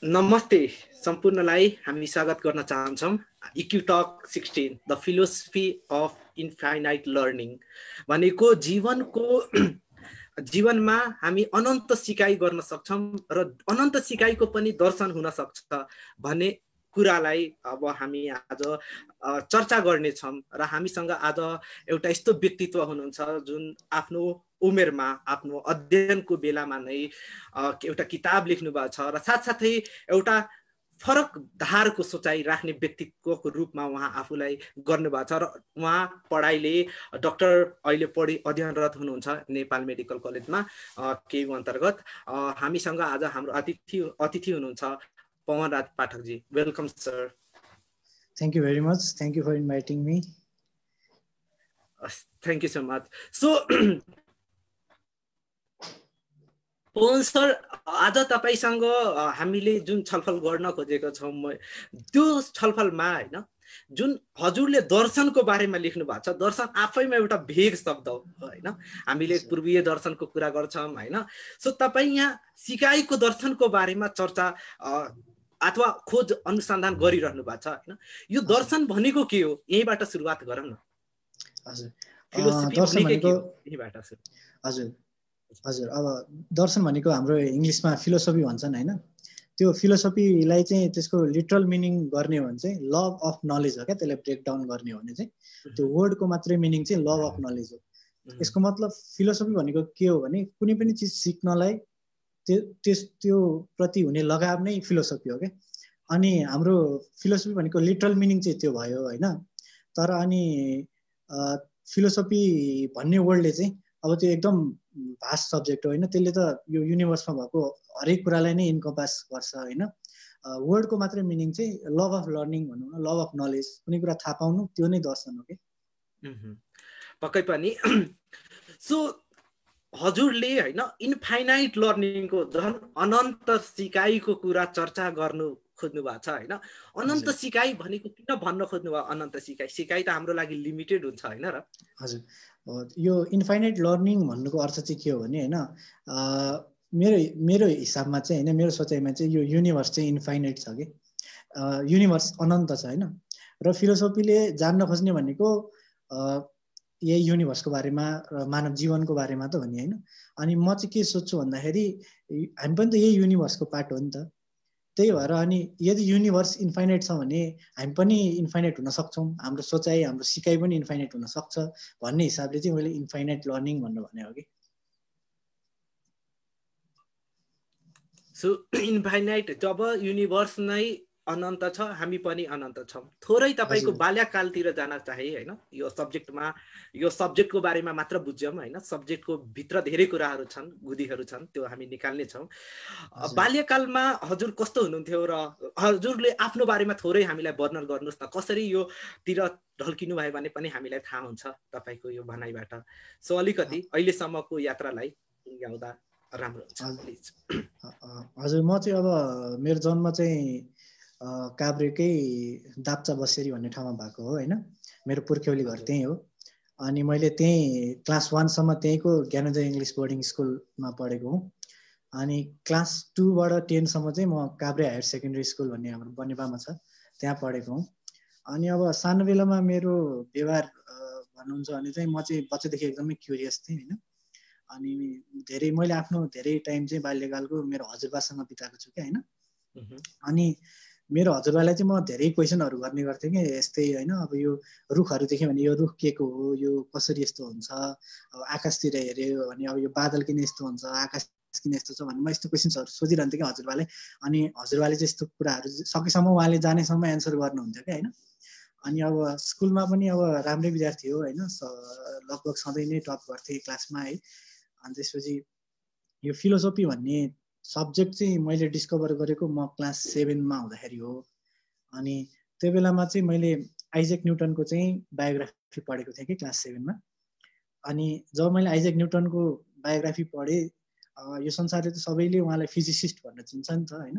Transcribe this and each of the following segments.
नमस्ते सम्पूर्णलाई हामी स्वागत गर्न चाहन्छौँ EQ talk 16 the philosophy of infinite learning भनेको जीवनमा हामी अनन्त सिकाइ गर्न सक्छौँ र अनन्त सिकाइको पनि दर्शन हुन सक्छ भन्ने कुरालाई अब हामी आज चर्चा गर्नेछौँ र हामीसँग आज एउटा यस्तो व्यक्तित्व हुनुहुन्छ जुन आफ्नो उमेरमा आफ्नो अध्ययनको बेलामा नै एउटा किताब लेख्नु भएको छ र साथसाथै एउटा फरक धारको सोचाइ राख्ने व्यक्तित्वको रूपमा उहाँ आफूलाई गर्नुभएको छ र उहाँ पढाइले डाक्टर अहिले अध्ययनरत हुनुहुन्छ नेपाल मेडिकल कलेजमा केयु अन्तर्गत। हामीसँग आज हाम्रो अतिथि हुनुहुन्छ Pawanraj Pathakji. Welcome sir. Thank you very much. Thank you for inviting me. Thank you so much. So Pawan sir, आज तपाईसँग हामीले जुन छलफल गर्न खोजेको छौँ त्यो छलफलमा हैन जुन हजुरले दर्शनको बारेमा लेख्नु भएको छ, दर्शन आफैमा एउटा भेग शब्द हो हैन। हामीले पूर्वीय दर्शनको कुरा गर्छौँ हैन। सो तपाईँ यहाँ सिकाइको दर्शनको बारेमा चर्चा अथवा खोज अनुसन्धान गरिरहनु भएको छ हैन। यो दर्शन भनेको के हो, यहीबाट सुरुवात गरौँ न। हजुर, फिलोसफी भनेको यहीबाट सुरु। हजुर हजुर, अब दर्शन भनेको हाम्रो इङ्ग्लिसमा फिलोसफी भन्छन् हैन। त्यो फिलोसफीलाई चाहिँ त्यसको लिटरल मिनिङ गर्ने हो भने चाहिँ लभ अफ नलेज हो क्या। त्यसलाई ब्रेक डाउन गर्ने हो भने चाहिँ त्यो वर्डको मात्रै मिनिङ चाहिँ लभ अफ नलेज हो। यसको मतलब फिलोसफी भनेको के हो भने कुनै पनि चिज सिक्नलाई त्यो प्रति हुने लगाव नै फिलोसफी हो क्या। अनि हाम्रो फिलोसफी भनेको लिटरल मिनिङ चाहिँ त्यो भयो हैन। तर अनि फिलोसफी भन्ने वर्डले चाहिँ अब त्यो एकदम भास्ट सब्जेक्ट हो हैन। त्यसले त यो युनिभर्समा भएको हरेक कुरालाई नै इन्कम्पास गर्छ हैन। वर्डको मात्रै मिनिङ चाहिँ लभ अफ लर्निङ भनौँ न, लभ अफ नलेज, कुनै कुरा थाहा पाउनु, त्यो नै दर्शन हो के। पक्कै पनि। सो हजुरले हैन इन्फाइनाइट लर्निङको झन् अनन्त सिकाइको कुरा चर्चा गर्नु खोज्नु भएको छ हैन। अनन्त सिकाइ भनेको किन भन्न खोज्नु भयो अनन्त सिकाइ? सिकाइ त हाम्रो लागि लिमिटेड हुन्छ हैन र? हजुर, यो इन्फाइनाइट लर्निङ भन्नुको अर्थ चाहिँ के हो भने हैन, मेरो हिसाबमा चाहिँ हैन, मेरो सोचाइमा चाहिँ यो युनिभर्स चाहिँ इन्फाइनाइट छ कि, युनिभर्स अनन्त छ हैन। र फिलोसफीले जान्न खोज्ने भनेको यही युनिभर्सको बारेमा र मानव जीवनको बारेमा त हो नि हैन। अनि म चाहिँ के सोच्छु भन्दाखेरि हामी पनि त यही युनिभर्सको पार्ट हो नि त। त्यही भएर अनि यदि युनिभर्स इन्फाइनाइट छ भने हामी पनि इन्फाइनाइट हुन सक्छौँ, हाम्रो सोचाइ हाम्रो सिकाइ पनि इन्फाइनाइट हुन सक्छ भन्ने हिसाबले चाहिँ मैले इन्फाइनाइट लर्निङ भन्नु भने हो कि। सो इन्फाइनाइट, जब युनिभर्स नै अनन्त छ हामी पनि अनन्त छौँ। थोरै तपाईको बाल्यकालतिर जान चाहे हैन। यो सब्जेक्टको बारेमा मात्र बुझ्यौँ हैन। सब्जेक्टको भित्र धेरै कुराहरू छन्, गुदीहरू छन्, त्यो हामी निकाल्ने छौँ। बाल्यकालमा हजुर कस्तो हुनुहुन्थ्यो र हजुरले आफ्नो बारेमा थोरै हामीलाई वर्णन गर्नुहोस् न। कसरी यो तिर ढल्किनु भयो भने पनि हामीलाई थाहा हुन्छ तपाईको यो भनाइबाट। सो अलिकति अहिलेसम्मको यात्रालाई गाउँदा राम्रो हुन्छ प्लिज। हजुर, म चाहिँ अब मेरो जन्म चाहिँ काभ्रेकै दाप्चा बसेरी भन्ने ठाउँमा भएको हो हैन। मेरो पुर्ख्यौली घर त्यही हो। अनि मैले त्यही क्लास 1 सम्म त्यहीको ज्ञानोदय इङ्ग्लिस बोर्डिङ स्कुलमा पढेको हुँ। अनि क्लास 2 बाट 10 सम्म चाहिँ म काभ्रे हायर सेकेन्डरी स्कुल भन्ने हाम्रो बनेपामा छ, त्यहाँ पढेको हुँ। अनि अब सानो बेलामा मेरो व्यवहार भन्नुहुन्छ भने चाहिँ म चाहिँ बच्चादेखि एकदमै क्युरियस थिएँ हैन। अनि मैले आफ्नो धेरै टाइम चाहिँ बाल्यकालको मेरो हजुरबासँग बिताएको छु क्या हैन। अनि मेरो हजुरबालाई चाहिँ म धेरै क्वेसनहरू गर्ने गर्थेँ कि यस्तै हैन। अब यो रुखहरू देख्यो भने यो रुख के को हो, यो कसरी यस्तो हुन्छ, अब आकाशतिर हेऱ्यो भने अब यो बादल किन यस्तो हुन्छ, आकाश किन यस्तो छ भन्ने म यस्तो क्वेसन्सहरू सोधिरहन्थेँ कि हजुरबालाई। अनि हजुरबाले चाहिँ यस्तो कुराहरू सकेसम्म उहाँले जानेसम्म एन्सर गर्नुहुन्थ्यो क्या हैन। अनि अब स्कुलमा पनि अब राम्रै विद्यार्थी हो हैन, लगभग सधैँ नै टप गर्थेँ क्लासमा है। अनि त्यसपछि यो फिलोसफी भन्ने सब्जेक्ट चाहिँ मैले डिस्कभर गरेको म क्लास 7 मा हुँदाखेरि हो। अनि त्यो बेलामा चाहिँ मैले आइजक न्युटनको चाहिँ बायोग्राफी पढेको थिएँ कि क्लास 7 मा। अनि जब मैले आइजक न्युटनको बायोग्राफी पढेँ, यो संसारले त सबैले उहाँलाई फिजिसिस्ट भनेर चिन्छ नि त हैन।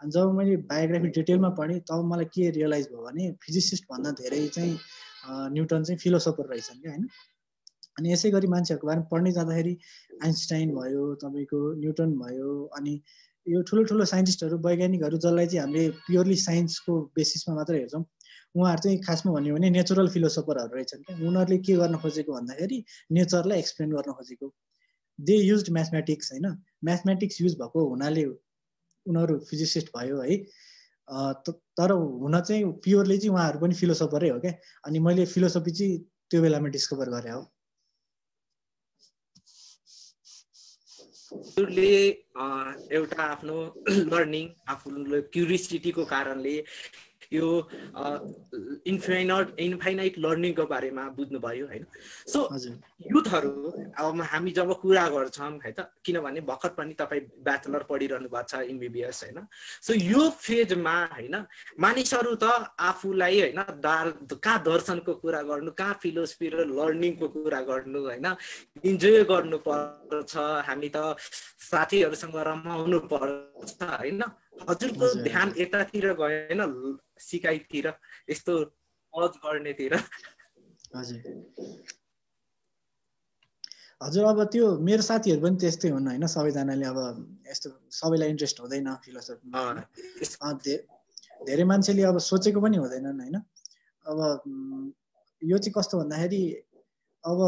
अनि जब मैले बायोग्राफी डिटेलमा पढेँ तब मलाई के रियलाइज भयो भने फिजिसिस्ट भन्दा धेरै चाहिँ न्युटन चाहिँ फिलोसोफर रहेछन् क्या हैन। अनि यसै गरी मान्छेहरूको बारेमा पढ्नै जाँदाखेरि आइन्स्टाइन भयो, तपाईँको न्युटन भयो, अनि यो ठुलो ठुलो साइन्टिस्टहरू वैज्ञानिकहरू जसलाई चाहिँ हामीले प्योरली साइन्सको बेसिसमा मात्रै हेर्छौँ, उहाँहरू चाहिँ खासमा भन्यो भने नेचुरल फिलोसोफरहरू रहेछन् क्या। उनीहरूले के गर्न खोजेको भन्दाखेरि नेचरलाई एक्सप्लेन गर्न खोजेको। दे युज्ड म्याथमेटिक्स होइन, म्याथमेटिक्स युज भएको हुनाले उनीहरू फिजिसिस्ट भयो है। तर हुन चाहिँ प्योरली चाहिँ उहाँहरू पनि फिलोसोफरै हो क्या। अनि मैले फिलोसोफी चाहिँ त्यो बेलामा डिस्कभर गरेँ हो। एउटा आफ्नो लर्निङ, आफूले क्युरियोसिटीको कारणले यो इन्फाइनाइट लर्निङको बारेमा बुझ्नुभयो होइन। सो युथहरू अब हामी जब कुरा गर्छौँ है त, किनभने भर्खर पनि तपाईँ ब्याचलर पढिरहनु भएको छ MBBS होइन। सो यो फेजमा होइन मानिसहरू त आफूलाई होइन कहाँ दर्शनको कुरा गर्नु, कहाँ फिलोसफी र लर्निङको कुरा गर्नु होइन, इन्जोय गर्नुपर्छ, हामी त साथीहरूसँग रमाउनु पर्छ होइन। हजुरको ध्यान यतातिर गएन सिकाइतिर, यस्तो मौज गर्नेतिर? हजुर अब त्यो मेरो साथीहरू पनि त्यस्तै हुन् होइन। सबैजनाले अब यस्तो सबैलाई इन्ट्रेस्ट हुँदैन फिलोसफीमा। धेरै मान्छेले अब सोचेको पनि हुँदैनन् होइन। अब यो चाहिँ कस्तो भन्दाखेरि अब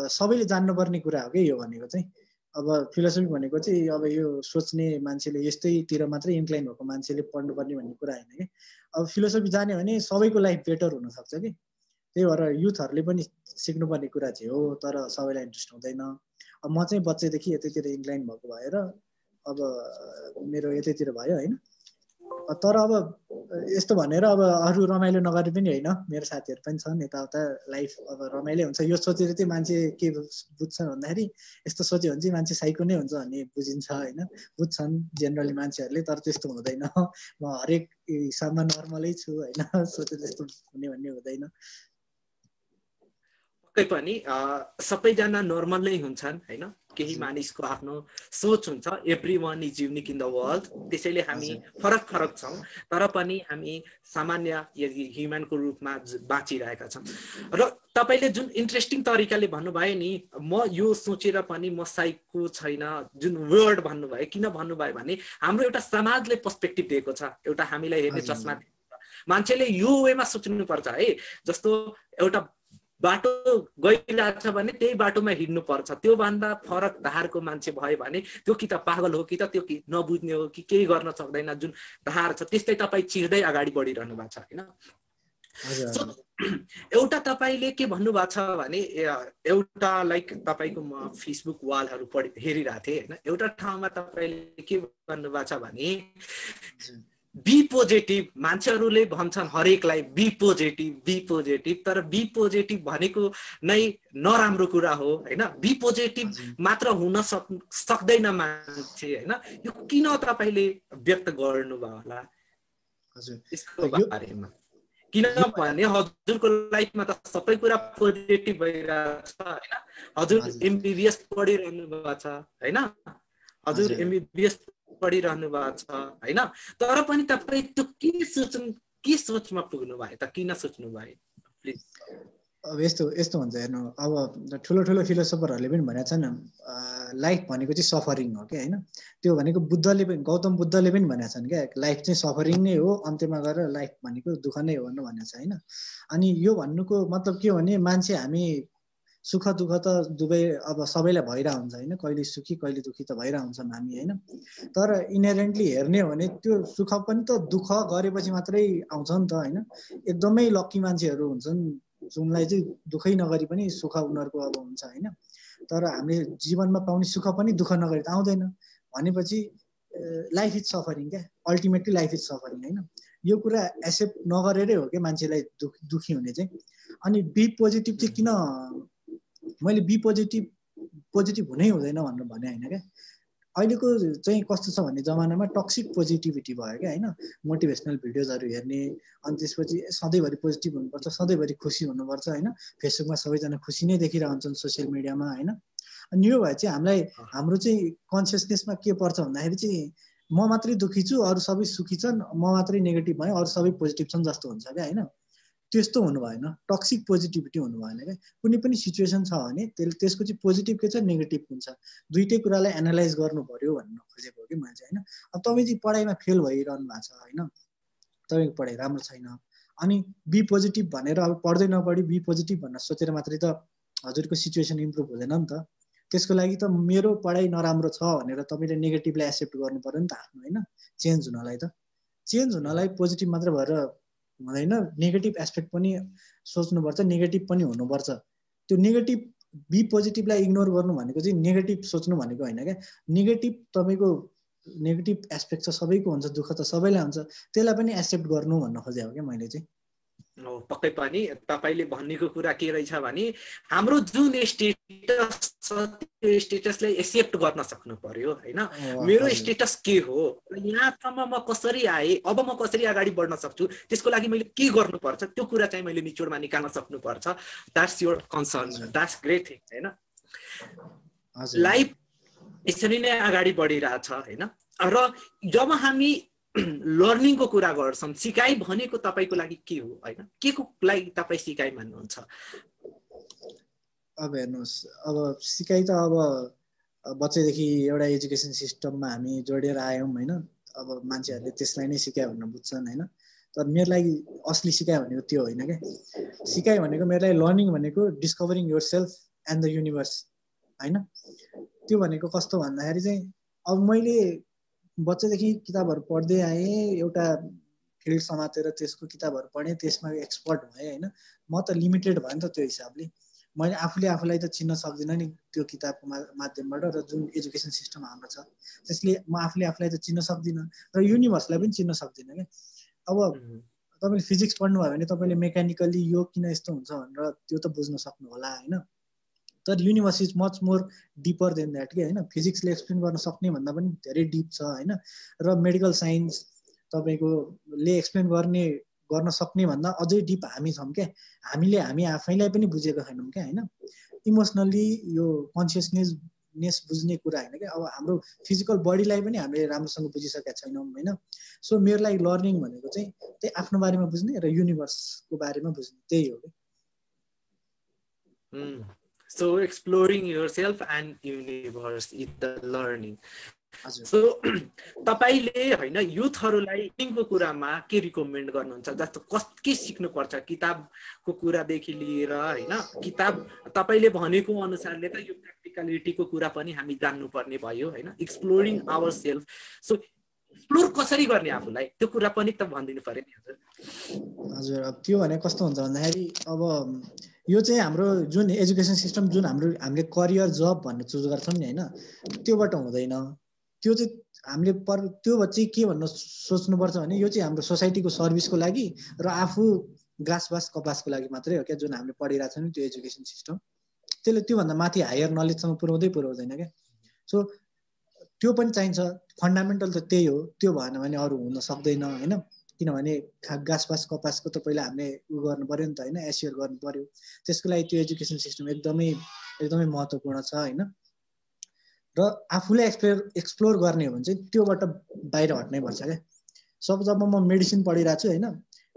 सबैले जान्नुपर्ने कुरा हो कि यो भनेको चाहिँ। अब फिलोसफी भनेको चाहिँ अब यो सोच्ने मान्छेले यस्तैतिर मात्रै इन्क्लाइन भएको मान्छेले पढ्नुपर्ने भन्ने कुरा होइन कि। अब फिलोसफी जान्यो भने सबैको लाइफ बेटर हुनसक्छ कि। त्यही भएर युथहरूले पनि सिक्नुपर्ने कुरा चाहिँ हो, तर सबैलाई इन्ट्रेस्ट हुँदैन। अब म चाहिँ बच्चैदेखि यतैतिर इन्क्लाइन भएको भएर अब मेरो यतैतिर भयो होइन। तर अब यस्तो भनेर अब अरू रमाइलो नगरे पनि होइन, मेरो साथीहरू पनि छन् यताउता, लाइफ अब रमाइलो हुन्छ। यो सोचेर चाहिँ मान्छे के बुझ्छ भन्दाखेरि यस्तो सोच्यो भने चाहिँ मान्छे साइको नै हुन्छ भन्ने बुझिन्छ होइन, बुझ्छन् जेनरली मान्छेहरूले। तर त्यस्तो हुँदैन, म हरेक हिसाबमा नर्मलै छु होइन, सोचे जस्तो हुने भन्ने हुँदैन। पक्कै पनि सबैजना नर्मल नै हुन्छन् होइन। केही मानिसको आफ्नो सोच हुन्छ, every one is unique in the world, त्यसैले हामी फरक फरक छौँ, तर पनि हामी सामान्य ह्युमनको रूपमा बाँचिरहेका छौँ। र तपाईँले जुन इन्ट्रेस्टिङ तरिकाले भन्नुभयो नि, म यो सोचेर पनि म साइको छैन जुन वर्ड भन्नुभयो, किन भन्नुभयो भने हाम्रो एउटा समाजले पर्सपेक्टिभ दिएको छ, एउटा हामीलाई हेर्ने चस्मा। मान्छेले यो वेमा सोच्नुपर्छ है, जस्तो एउटा बाटो गइरहेछ भने त्यही बाटोमा हिँड्नुपर्छ, त्योभन्दा फरक धारको मान्छे भयो भने त्यो कि त पागल हो, कि त त्यो कि नबुझ्ने हो, कि केही गर्न सक्दैन। जुन धार छ त्यस्तै तपाईँ चिर्दै अगाडि बढिरहनु भएको छ होइन। एउटा तपाईँले के भन्नुभएको छ भने एउटा लाइक तपाईँको म फेसबुक वालहरू हेरिरहेको थिएँ होइन, एउटा ठाउँमा तपाईँले के भन्नुभएको छ भने बी पोजिटिभ, मान्छेहरूले भन्छन् हरेकलाई बी पोजिटिभ, तर बी पोजिटिभ भनेको नै नराम्रो कुरा हो होइन। बी पोजिटिभ मात्र हुन सक्दैन मान्छे होइन। यो किन तपाईँले व्यक्त गर्नुभयो होला यसको बारेमा? किनभने हजुरको लाइफमा त सबै कुरा पोजिटिभ भइरहेछ होइन। हजुर MBBS पढिरहनु भएको छ होइन, हजुर MBBS पढिरहनु भएको छ होइन, तर पनि तपाईँ त्यो के सोचमा पुग्नु भयो त, किन सोच्नु भयो प्लिज? अब यस्तो हुन्छ हेर्नु, अब ठुलो ठुलो फिलोसोफरहरूले पनि भनेका छन् लाइफ भनेको चाहिँ सफरिङ हो क्या होइन। त्यो भनेको बुद्धले पनि, गौतम बुद्धले पनि भनेका छन् क्या, लाइफ चाहिँ सफरिङ नै हो, अन्त्यमा गएर लाइफ भनेको दुःख नै हो भनेको छ होइन। अनि यो भन्नुको मतलब के हो भने मान्छे हामी सुख दुःख त दुवै अब सबैलाई भइरहेको हुन्छ होइन, कहिले सुखी कहिले दुःखी त भइरहेको हुन्छन् हामी होइन। तर इनहेरेन्टली हेर्ने हो भने त्यो सुख पनि त दुःख गरेपछि मात्रै आउँछ नि त होइन। एकदमै लक्की मान्छेहरू हुन्छन् जुनलाई चाहिँ दुःखै नगरी पनि सुख उनीहरूको अब हुन्छ होइन। तर हामीले जीवनमा पाउने सुख पनि दुःख नगरी त आउँदैन भनेपछि लाइफ इज सफरिङ क्या, अल्टिमेटली लाइफ इज सफरिङ होइन। यो कुरा एक्सेप्ट नगरेरै हो क्या मान्छेलाई दुःखी हुने चाहिँ। अनि बी पोजिटिभ चाहिँ किन मैले बी पोजिटिभ हुनै हुँदैन भनेर भने होइन क्या। अहिलेको चाहिँ कस्तो छ भन्ने जमानामा टक्सिक पोजिटिभिटी भयो क्या होइन। मोटिभेसनल भिडियोजहरू हेर्ने, अनि त्यसपछि सधैँभरि पोजिटिभ हुनुपर्छ, सधैँभरि खुसी हुनुपर्छ होइन। फेसबुकमा सबैजना खुसी नै देखिरहन्छन्, सोसियल मिडियामा होइन। अनि यो भए चाहिँ हामीलाई हाम्रो चाहिँ कन्सियसनेसमा के पर्छ भन्दाखेरि चाहिँ म मात्रै दुःखी छु, अरू सबै सुखी छन्, म मात्रै नेगेटिभ भएँ, अरू सबै पोजिटिभ छन् जस्तो हुन्छ क्या होइन। त्यस्तो हुनु भएन, टक्सिक पोजिटिभिटी हुनु भएन क्या। कुनै पनि सिचुएसन छ भने त्यसको चाहिँ पोजिटिभ के छ नेगेटिभ हुन्छ, दुइटै कुरालाई एनालाइज गर्नु पर्यो भन्न खोजेको हो कि मैले चाहिँ होइन। अब तपाईँ चाहिँ पढाइमा फेल भइरहनु भएको छ होइन, तपाईँको पढाइ राम्रो छैन, अनि बी पोजिटिभ भनेर अब पढ्दै नपढी बी पोजिटिभ भनेर सोचेर मात्रै त हजुरको सिचुएसन इम्प्रुभ हुँदैन नि त। त्यसको लागि त मेरो पढाइ नराम्रो छ भनेर तपाईँले नेगेटिभलाई एक्सेप्ट गर्नु पर्यो नि त आफ्नो, होइन। चेन्ज हुनलाई त, चेन्ज हुनलाई पोजिटिभ मात्र भएर हुँदैन, नेगेटिभ एस्पेक्ट पनि सोच्नुपर्छ, नेगेटिभ पनि हुनुपर्छ। त्यो नेगेटिभ बी पोजिटिभलाई इग्नोर गर्नु भनेको चाहिँ नेगेटिभ सोच्नु भनेको होइन क्या। नेगेटिभ तपाईँको नेगेटिभ एस्पेक्ट छ, सबैको हुन्छ, दुःख त सबैलाई हुन्छ, त्यसलाई पनि एक्सेप्ट गर्नु भन्न खोजेको क्या मैले चाहिँ। पक्कै पनि तपाईले भनेको कुरा के रहेछ भने हाम्रो जुन स्टेटस छ त्यो स्टेटसलाई एक्सेप्ट गर्न सक्नु पर्यो हैन। मेरो स्टेटस के हो, यहाँसम्म म कसरी आए, अब म कसरी अगाडि बढ्न सक्छु, त्यसको लागि मैले के गर्नुपर्छ, त्यो कुरा चाहिँ मैले निचोडमा निकाल्न सक्नुपर्छ। That's your concern, that's great thing हैन। लाइफ यसरी नै अगाडि बढिरहेछ हैन। र जब हामी लर्निङको कुरा गर्छौं, सिकाइ भनेको तपाईको लागि के हो हैन, के को लागि तपाई सिकाइ मान्नुहुन्छ? अब हेर्नुस्, अब सिकाइ त अब बच्चैदेखि एउटा एजुकेसन सिस्टममा हामी जोडेर आयौं हैन। अब मान्छेहरूले त्यसलाई नै सिकाइ भनेर बुझ्छन् हैन। तर मेरो लागि असली सिकाइ भनेको त्यो होइन के। सिकाइ भनेको मेरो लागि लर्निङ भनेको discovering yourself and the universe हैन। त्यो भनेको कस्तो भन्दाखेरि चाहिँ अब मैले बच्चादेखि किताबहरू पढ्दै आएँ, एउटा फिल्ड समातेर त्यसको किताबहरू पढेँ, त्यसमा एक्सपर्ट भएँ हैन। म त लिमिटेड भयो नि त त्यो हिसाबले। मैले आफूले आफूलाई त चिन्न सक्दिनँ नि त्यो किताबको माध्यमबाट, र जुन एजुकेसन सिस्टम हाम्रो छ त्यसले म आफूले आफूलाई त चिन्न सक्दिनँ, र युनिभर्सलाई पनि चिन्न सक्दिनँ क्या। अब तपाईँले फिजिक्स पढ्नुभयो भने तपाईँले मेकानिकली यो किन यस्तो हुन्छ भनेर त्यो त बुझ्न सक्नु होला हैन। तर universe is much more deeper than that के हैन। फिजिक्सले एक्सप्लेन गर्न सक्ने भन्दा पनि धेरै डिप छ हैन। र मेडिकल साइन्स तपाईँकोले एक्सप्लेन गर्न सक्ने भन्दा अझै डिप हामी छौँ क्या। हामी आफैलाई पनि बुझेको छैनौँ क्या हैन। इमोसनली यो कन्सियसनेस बुझ्ने कुरा होइन क्या। अब हाम्रो फिजिकल बडीलाई पनि हामीले राम्रोसँग बुझिसकेका छैनौँ हैन। सो मेरो लागि लर्निङ भनेको चाहिँ त्यही आफ्नो बारेमा बुझ्ने र युनिभर्सको बारेमा बुझ्ने, त्यही हो क्या। So exploring yourself and universe is the learning. So तपाईले हैन युथहरुलाई टिङको कुरामा के रिकमेन्ड गर्नुहुन्छ? जस्तो के सिक्नु पर्छ किताबको कुरादेखि लिएर हैन। किताब तपाईले भनेको अनुसारले त यो प्र्याक्टिकलिटीको कुरा पनि हामी जान्नु पर्ने भयो हैन। एक्सप्लोरिङ आवरसेल्फ, सो एक्सप्लोर कसरी गर्ने आफूलाई त्यो कुरा पनि त भनिदिनु पर्यो नि हजुर। हजुर, अब त्यो भने कस्तो हुन्छ भन्दाखेरि अब यो चाहिँ हाम्रो जुन एजुकेसन सिस्टम जुन हामीले करियर जब भन्ने चुज गर्छौँ नि हैन, त्योबाट हुँदैन। त्यो चाहिँ हामीले त्यो चाहिँ के भन्न सोच्नुपर्छ भने यो चाहिँ हाम्रो सोसाइटीको सर्भिसको लागि र आफू गाँसबास कपासको लागि मात्रै हो क्या। जुन हामीले पढिरहेको छौँ नि त्यो एजुकेसन सिस्टम, त्यसले त्योभन्दा माथि हायर नलेजसम्म पुर्याउँदैन क्या। सो त्यो पनि चाहिन्छ, फन्डामेन्टल त त्यही हो। त्यो भएन भने अरू हुन सक्दैन हैन। किनभने गाँसबास कपासको त पहिला हामीले गर्नु पर्यो नि त हैन, एस्योर गर्नु पर्यो। त्यसको लागि त्यो एजुकेसन सिस्टम एकदमै महत्त्वपूर्ण छ हैन। र आफूले एक्सप्लोर गर्ने हो भने चाहिँ त्योबाट बाहिर हट्नै पर्छ क्या। जब म मेडिसिन पढिरहेको छु हैन,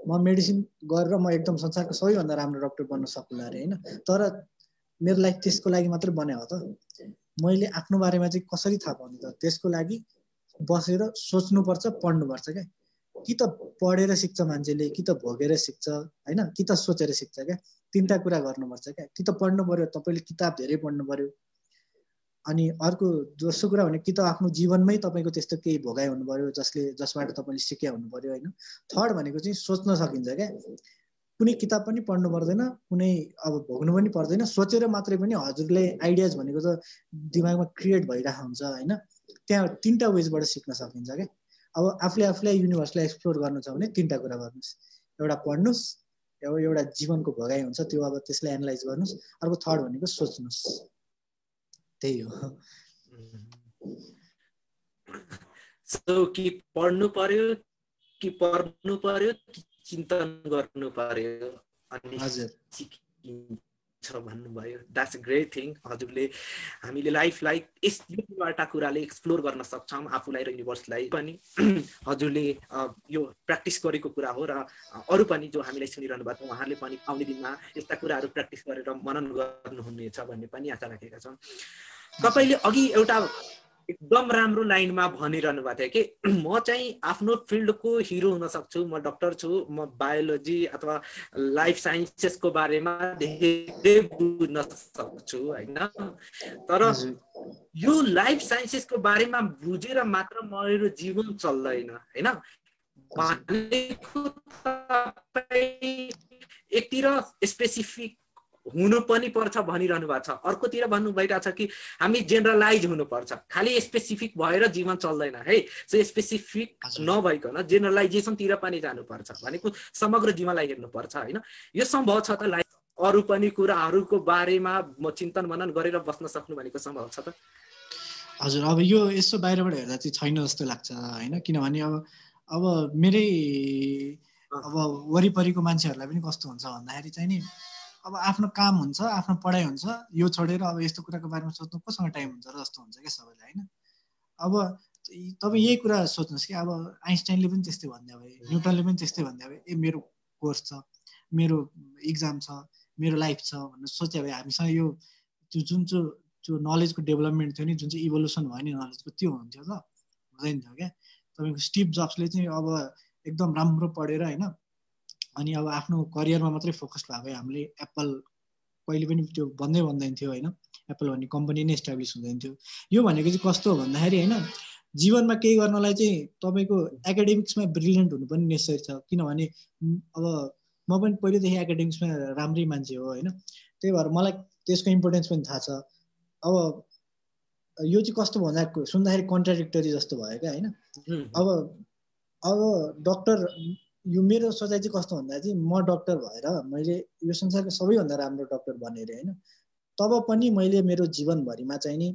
म मेडिसिन गरेर म एकदम संसारको सबैभन्दा राम्रो डक्टर बन्न सक्ला अरे हैन। तर मेरो लाइफ त्यसको लागि मात्रै बन्यो हो त। मैले आफ्नो बारेमा चाहिँ कसरी थाहा पाउने त? त्यसको लागि बसेर सोच्नुपर्छ, पढ्नुपर्छ क्या। कि त पढेर सिक्छ मान्छेले, कि त भोगेर सिक्छ हैन, कि त सोचेर सिक्छ क्या। तीनटा कुरा गर्नुपर्छ क्या। कि त पढ्नु पर्यो, तपाईँले किताब धेरै पढ्नु पर्यो। अनि अर्को दोस्रो कुरा भने कि त आफ्नो जीवनमै तपाईँको त्यस्तो केही भोगाइ हुनु पर्यो जसबाट तपाईँले सिके हुनु पर्यो हैन। थर्ड भनेको चाहिँ सोच्न सकिन्छ क्या। कुनै किताब पनि पढ्नु पर्दैन, कुनै अब भोग्नु पनि पर्दैन, सोचेर मात्रै पनि हजुरले आइडियाज भनेको त दिमागमा क्रिएट भइरहेको हुन्छ हैन। त्यहाँ तीनटा वेजबाट सिक्न सकिन्छ क्या। अब आफूलाई युनिभर्सलाई एक्सप्लोर गर्नु छ भने तीनटा कुरा गर्नुहोस्। एउटा पढ्नुहोस्, एउटा जीवनको भोगाइ हुन्छ त्यो अब त्यसलाई एनालाइज गर्नुहोस्। अर्को थर्ड भनेको सोच्नुहोस्, त्यही हो। सो कि पढ्नु पर्यो, कि पढ्नु पर्यो, कि चिन्तन गर्नु पर्यो अनि हजुर सिकिन्छ भन्नुभयो। That's a great thing. हजुरले हामीले लाइफलाई एउटा कुराले एक्सप्लोर गर्न सक्छौँ, आफूलाई र युनिभर्सलाई पनि। हजुरले यो प्र्याक्टिस गरेको कुरा हो र अरू पनि जो हामीलाई सुनिरहनु भएको छ उहाँहरूले पनि आउने दिनमा यस्ता कुराहरू प्र्याक्टिस गरेर मनन गर्नुहुनेछ भन्ने पनि आशा राखेका छौँ। तपाईँले अघि एउटा एकदम राम्रो लाइनमा भनिरहनु भएको थियो कि म चाहिँ आफ्नो फिल्डको हिरो हुन सक्छु, म डक्टर छु, म बायोलोजी अथवा लाइफ साइन्सेसको बारेमा धेरै बुझ्न सक्छु होइन, तर यो लाइफ साइन्सेसको बारेमा बुझेर मात्र मेरो जीवन चल्दैन होइन। एकतिर स्पेसिफिक हुनु पनि पर्छ भनिरहनु भएको छ, अर्कोतिर भन्नु भइरहेको छ कि हामी जेनरलाइज हुनुपर्छ, खालि स्पेसिफिक भएर जीवन चल्दैन है। सो स्पेसिफिक नभइकन जेनरलाइजेसनतिर पनि जानुपर्छ भनेको समग्र जीवनलाई हेर्नुपर्छ होइन। यो सम्भव छ त? लाइक अरू पनि कुराहरूको बारेमा म चिन्तन मनन गरेर बस्न सक्नु भनेको सम्भव छ त? हजुर, अब यो यसो बाहिरबाट हेर्दा चाहिँ छैन जस्तो लाग्छ होइन, किनभने अब मेरै अब वरिपरिको मान्छेहरूलाई पनि कस्तो हुन्छ भन्दाखेरि चाहिँ नि अब आफ्नो काम हुन्छ, आफ्नो पढाइ हुन्छ, यो छोडेर अब यस्तो कुराको बारेमा सोच्नु कोसँग टाइम हुन्छ र जस्तो हुन्छ क्या सबैलाई होइन। अब तपाईँ यही कुरा सोच्नुहोस् कि अब आइन्स्टाइनले पनि त्यस्तै भन्दा भए, न्युटनले पनि त्यस्तै भन्दा भए, मेरो कोर्स छ, मेरो इक्जाम छ, मेरो लाइफ छ भनेर सोचे भए हामीसँग यो जुन चाहिँ नलेजको डेभलपमेन्ट थियो नि, जुन चाहिँ इभोल्युसन भयो नि नलेजको, त्यो हुन्थ्यो त? हुँदैन थियो क्या। तपाईँको स्टिभ जब्सले चाहिँ अब एकदम राम्रो पढेर होइन अनि अब आफ्नो करियरमा मात्रै फोकस भएको, हामीले एप्पल कहिले पनि त्यो भन्दैन थियो होइन, एप्पल भन्ने कम्पनी नै इस्टाब्लिस हुँदैन थियो। यो भनेको चाहिँ कस्तो हो भन्दाखेरि होइन, जीवनमा केही गर्नलाई चाहिँ तपाईँको एकाडेमिक्समा ब्रिलियन्ट हुनु पनि नेसेसरी छ, किनभने अब म पनि पहिलेदेखि एकाडेमिक्समा राम्रै मान्छे हो होइन, त्यही भएर मलाई त्यसको इम्पोर्टेन्स पनि थाहा छ। अब यो चाहिँ कस्तो भन्दा सुन्दाखेरि कन्ट्राडिक्टरी जस्तो भयो क्या होइन। अब डक्टर, यो मेरो सोचाइ चाहिँ कस्तो भन्दा चाहिँ म डक्टर भएर मैले यो संसारको सबैभन्दा राम्रो डक्टर बनेर होइन, तब पनि मैले मेरो जीवनभरिमा चाहिँ नि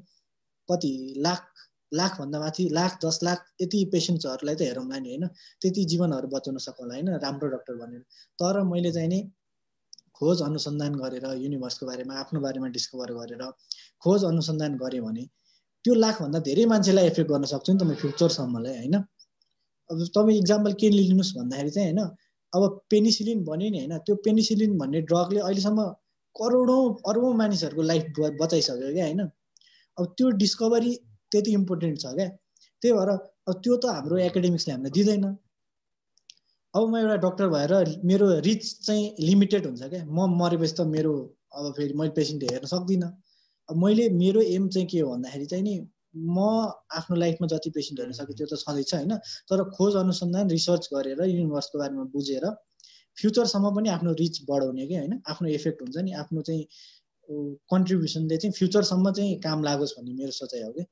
कति लाखभन्दा माथि 1,00,000 10 लाख यति पेसेन्ट्सहरूलाई त हेरौँला नि होइन, त्यति जीवनहरू बचाउन सकौँला होइन राम्रो डक्टर बनेर। तर मैले चाहिँ नि खोज अनुसन्धान गरेर युनिभर्सको बारेमा, आफ्नो बारेमा डिस्कभर गरेर खोज अनुसन्धान गरेँ भने त्यो लाखभन्दा धेरै मान्छेलाई एफेक्ट गर्न सक्छु नि त म फ्युचरसम्मलाई होइन। अब तपाईँ इक्जाम्पल के लिनुहोस् भन्दाखेरि चाहिँ होइन, अब पेनिसिलिन भन्यो नि होइन, त्यो पेनिसिलिन भन्ने ड्रगले अहिलेसम्म करोडौँ अरबौँ मानिसहरूको लाइफ बचाइसक्यो क्या होइन। अब त्यो डिस्कभरी त्यति इम्पोर्टेन्ट छ क्या, त्यही भएर अब त्यो त हाम्रो एकाडेमिक्सले हामीलाई दिँदैन। अब म एउटा डक्टर भएर मेरो रिच चाहिँ लिमिटेड हुन्छ क्या, म मरेपछि त मेरो अब फेरि मैले पेसेन्ट हेर्न सक्दिनँ। अब मेरो एम चाहिँ के हो भन्दाखेरि चाहिँ नि म आफ्नो लाइफमा जति पेसेन्ट हेर्न सक्यो त्यो त छँदैछ होइन, तर खोज अनुसन्धान रिसर्च गरेर युनिभर्सको बारेमा बुझेर फ्युचरसम्म पनि आफ्नो रिच बढाउने कि होइन, आफ्नो इफेक्ट हुन्छ नि, आफ्नो चाहिँ कन्ट्रिब्युसनले चाहिँ फ्युचरसम्म चाहिँ काम लागोस् भन्ने मेरो सोचाइ हो कि।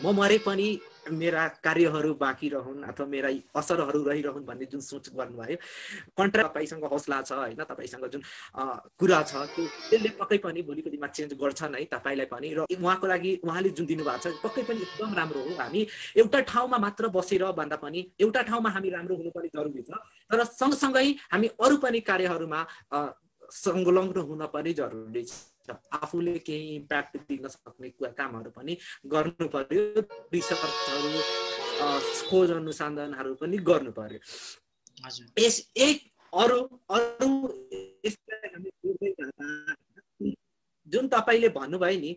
म मरे पनि मेरा कार्यहरू बाँकी रहन् अथवा मेरा असरहरू रहिरहन् भन्ने जुन सोच गर्नुभयो, कन्ट्रा तपाईँसँग हौसला छ होइन, तपाईँसँग जुन कुरा छ त्यसले पक्कै पनि भोलिको दिनमा चेन्ज गर्छ नै तपाईँलाई पनि, र उहाँको लागि उहाँले जुन दिनुभएको छ पक्कै पनि एकदम राम्रो हो। हामी एउटा ठाउँमा मात्र बसेर भन्दा पनि एउटा ठाउँमा हामी राम्रो हुनु पनि जरुरी छ, तर सँगसँगै हामी अरू पनि कार्यहरूमा संलग्न हुन पनि जरुरी छ। आफूले केही इम्प्याक्ट दिन सक्ने कामहरू पनि गर्नु पर्यो, रिसर्चहरू खोज अनुसन्धानहरू पनि गर्नु पर्यो। जुन तपाईँले भन्नुभयो नि,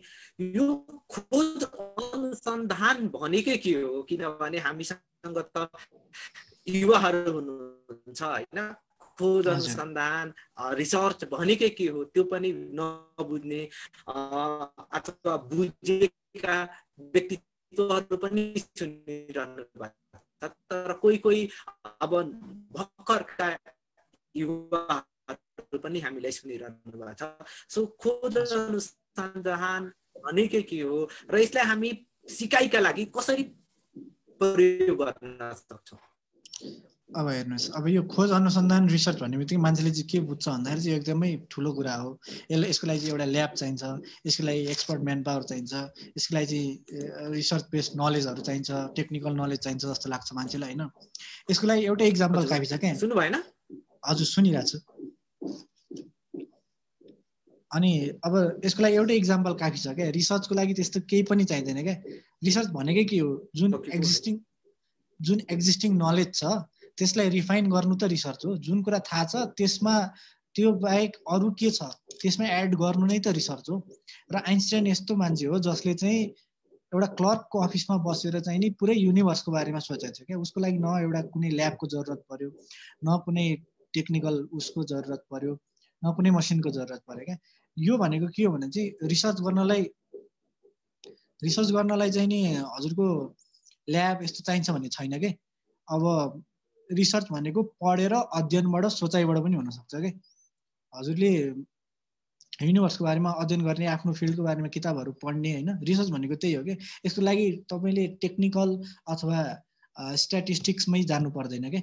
यो खोज अनुसन्धान भनेकै के हो, किनभने हामीसँग त युवाहरू हुनुहुन्छ होइन, खोज अनुसन्धान रिसर्च भनेकै के हो त्यो पनि नबुझ्ने अथवा बुझेका व्यक्तित्वहरू पनि सुनिरहनु भएको छ, तर कोही अब भर्खरका युवाहरू पनि हामीलाई सुनिरहनु भएको छ। सो खोज अनुसन्धान भनेकै के हो र यसलाई हामी सिकाइका लागि कसरी प्रयोग गर्न सक्छौँ? अब हेर्नुहोस्, अब यो खोज अनुसन्धान रिसर्च भन्ने बित्तिकै मान्छेले चाहिँ के बुझ्छ भन्दाखेरि चाहिँ एकदमै ठुलो कुरा हो। यसको लागि चाहिँ एउटा ल्याब चाहिन्छ, यसको लागि एक्सपर्ट म्यान पावर चाहिन्छ, यसको लागि चाहिँ रिसर्च बेस्ड नलेजहरू चाहिन्छ, टेक्निकल नलेज चाहिन्छ जस्तो लाग्छ मान्छेलाई होइन। यसको लागि एउटै इक्जाम्पल काफी छ क्या। सुन्नु भएन? हजुर सुनिरहेको छु। अनि अब यसको लागि एउटै इक्जाम्पल काफी छ क्या। रिसर्चको लागि त्यस्तो केही पनि चाहिँदैन क्या। रिसर्च भनेकै के हो, जुन एक्जिस्टिङ नलेज छ त्यसलाई रिफाइन गर्नु त रिसर्च हो। जुन कुरा थाहा छ त्यसमा त्यो बाहेक अरू के छ त्यसमा एड गर्नु नै त रिसर्च हो। र आइन्स्टाइन यस्तो मान्छे हो जसले चाहिँ एउटा क्लर्कको अफिसमा बसेर चाहिँ नि पुरै युनिभर्सको बारेमा सोचेको छ क्या। उसको लागि न एउटा कुनै ल्याबको जरुरत पर्यो, न कुनै टेक्निकल उसको जरुरत पर्यो, न कुनै मसिनको जरुरत पर्यो क्या। यो भनेको के हो भने चाहिँ रिसर्च गर्नलाई चाहिँ नि हजुरको ल्याब यस्तो चाहिन्छ भन्ने छैन कि। अब रिसर्च भनेको पढेर अध्ययनबाट सोचाइबाट पनि हुनसक्छ कि। हजुरले युनिभर्सको बारेमा अध्ययन गर्ने, आफ्नो फिल्डको बारेमा किताबहरू पढ्ने होइन, रिसर्च भनेको त्यही हो कि। यसको लागि तपाईँले टेक्निकल अथवा स्ट्याटिस्टिक्समै जानु पर्दैन क्या।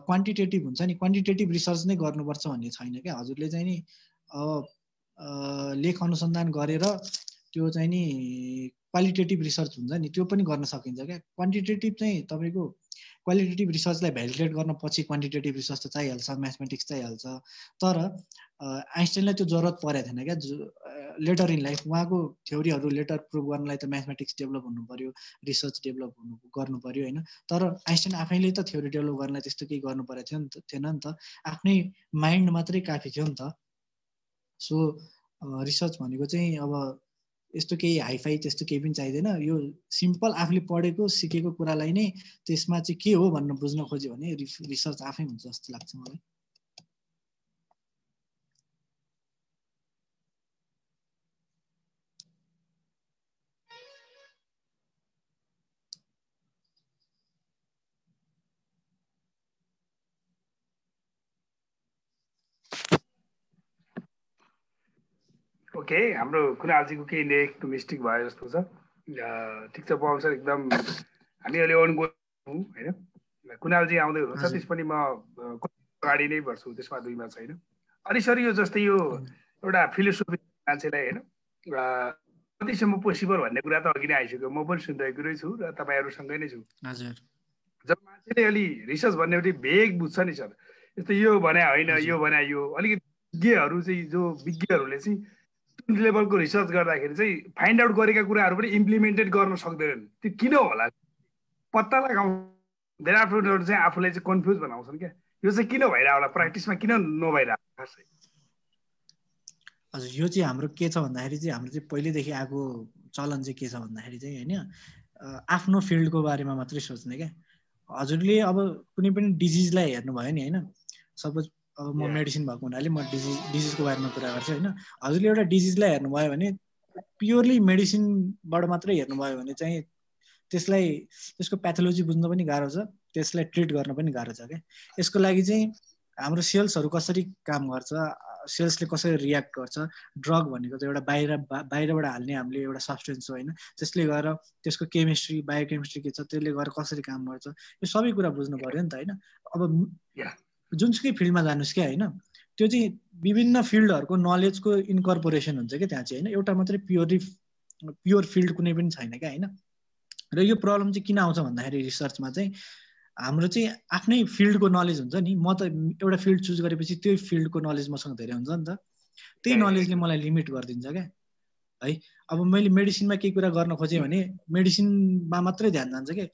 क्वान्टिटेटिभ हुन्छ नि, क्वान्टिटेटिभ रिसर्च नै गर्नुपर्छ भन्ने छैन क्या। हजुरले चाहिँ नि लेख अनुसन्धान गरेर त्यो चाहिँ नि क्वालिटेटिभ रिसर्च हुन्छ नि, त्यो पनि गर्न सकिन्छ क्या। क्वान्टिटेटिभ चाहिँ तपाईँको क्वालिटेटिभ रिसर्चलाई भ्यालिडेट गर्न पछि क्वान्टिटेटिभ रिसर्च त चाहिहाल्छ, म्याथमेटिक्स चाहिहाल्छ। तर आइन्स्टाइनलाई त्यो जरुरत परेको थिएन क्या। लेटर इन लाइफ उहाँको थ्योरीहरू लेटर प्रुभ गर्नलाई त म्याथमेटिक्स डेभलप हुनु पर्यो, रिसर्च डेभलप गर्नु पर्यो होइन। तर आइन्स्टाइन आफैले त थ्योरी डेभलप गर्नलाई त्यस्तो केही गर्नु परेको थिएन नि त। आफ्नै माइन्ड मात्रै काफी थियो नि त। सो रिसर्च भनेको चाहिँ अब यस्तो केही हाइफाई त्यस्तो केही पनि चाहिँदैन। यो सिम्पल आफूले पढेको सिकेको कुरालाई नै त्यसमा चाहिँ के हो भन्न बुझ्न खोज्यो भने रिसर्च आफै हुन्छ जस्तो लाग्छ मलाई। ओके, हाम्रो कुनालजीको केही लेख मिस्टेक भयो जस्तो छ। ठिक छ पवन सर, एकदम हामी अहिले अनगोइङ हौँ होइन। कुनालजी आउँदै हुनुहुन्छ, त्यस पनि म अगाडि नै बढ्छु, त्यसमा दुईमा छैन। अनि सर यो जस्तै यो एउटा फिलोसोफी मान्छेलाई होइन कतिसम्म पोसिबल भन्ने कुरा त अघि नै आइसक्यो, म पनि सुनिरहेको रहेछु र तपाईँहरूसँगै नै छु। जब मान्छेले अलि रिसर्च भन्ने एउटा भेग बुझ्छ नि सर, यस्तो यो भने होइन, यो भने यो, अलिकति विज्ञहरू चाहिँ जो विज्ञहरूले चाहिँ लेभलको रिसर्च गर्दाखेरि चाहिँ फाइन्ड आउट गरेका कुराहरू पनि इम्प्लिमेन्टेड गर्न सक्दैनन्। त्यो किन होला पत्ता लगाउँ धेरै आफ्टरहरू चाहिँ आफूलाई चाहिँ कन्फ्युज बनाउँछन् क्या। यो चाहिँ किन भइरहेको होला, प्र्याक्टिसमा किन नभइरहेको खासै? हजुर, यो चाहिँ हाम्रो के छ भन्दाखेरि चाहिँ हाम्रो चाहिँ पहिल्यैदेखि आएको चलन चाहिँ के छ भन्दाखेरि चाहिँ होइन आफ्नो फिल्डको बारेमा मात्रै सोच्ने क्या। हजुरले अब कुनै पनि डिजिजलाई हेर्नुभयो नि होइन, सपोज अब म मेडिसिन भएको हुनाले म डिजिजको बारेमा कुरा गर्छु होइन। हजुरले एउटा डिजिजलाई हेर्नुभयो भने प्योरली मेडिसिनबाट मात्रै हेर्नुभयो भने चाहिँ त्यसको प्याथोलोजी बुझ्न पनि गाह्रो छ, त्यसलाई ट्रिट गर्न पनि गाह्रो छ क्या। यसको लागि चाहिँ हाम्रो सेल्सहरू कसरी काम गर्छ, सेल्सले कसरी रियाक्ट गर्छ, ड्रग भनेको त एउटा बाहिरबाट हाल्ने हामीले एउटा सब्सटेन्स हो होइन, त्यसले गएर त्यसको केमिस्ट्री बायोकेमिस्ट्री के छ त्यसले गएर कसरी काम गर्छ, यो सबै कुरा बुझ्नु पर्यो नि त होइन। अब जुनसुकै फिल्डमा जानुहोस् क्या होइन, त्यो चाहिँ विभिन्न फिल्डहरूको नलेजको इन्कर्पोरेसन हुन्छ क्या त्यहाँ चाहिँ होइन। एउटा मात्रै प्योर फिल्ड कुनै पनि छैन क्या होइन। र यो प्रब्लम चाहिँ किन आउँछ भन्दाखेरि रिसर्चमा चाहिँ हाम्रो चाहिँ आफ्नै फिल्डको नलेज हुन्छ नि। म त एउटा फिल्ड चुज गरेपछि त्यो फिल्डको नलेज मसँग धेरै हुन्छ नि त, त्यही नलेजले मलाई लिमिट गरिदिन्छ क्या है। अब मैले मेडिसिनमा केही कुरा गर्न खोजेँ भने मेडिसिनमा मात्रै ध्यान जान्छ क्या।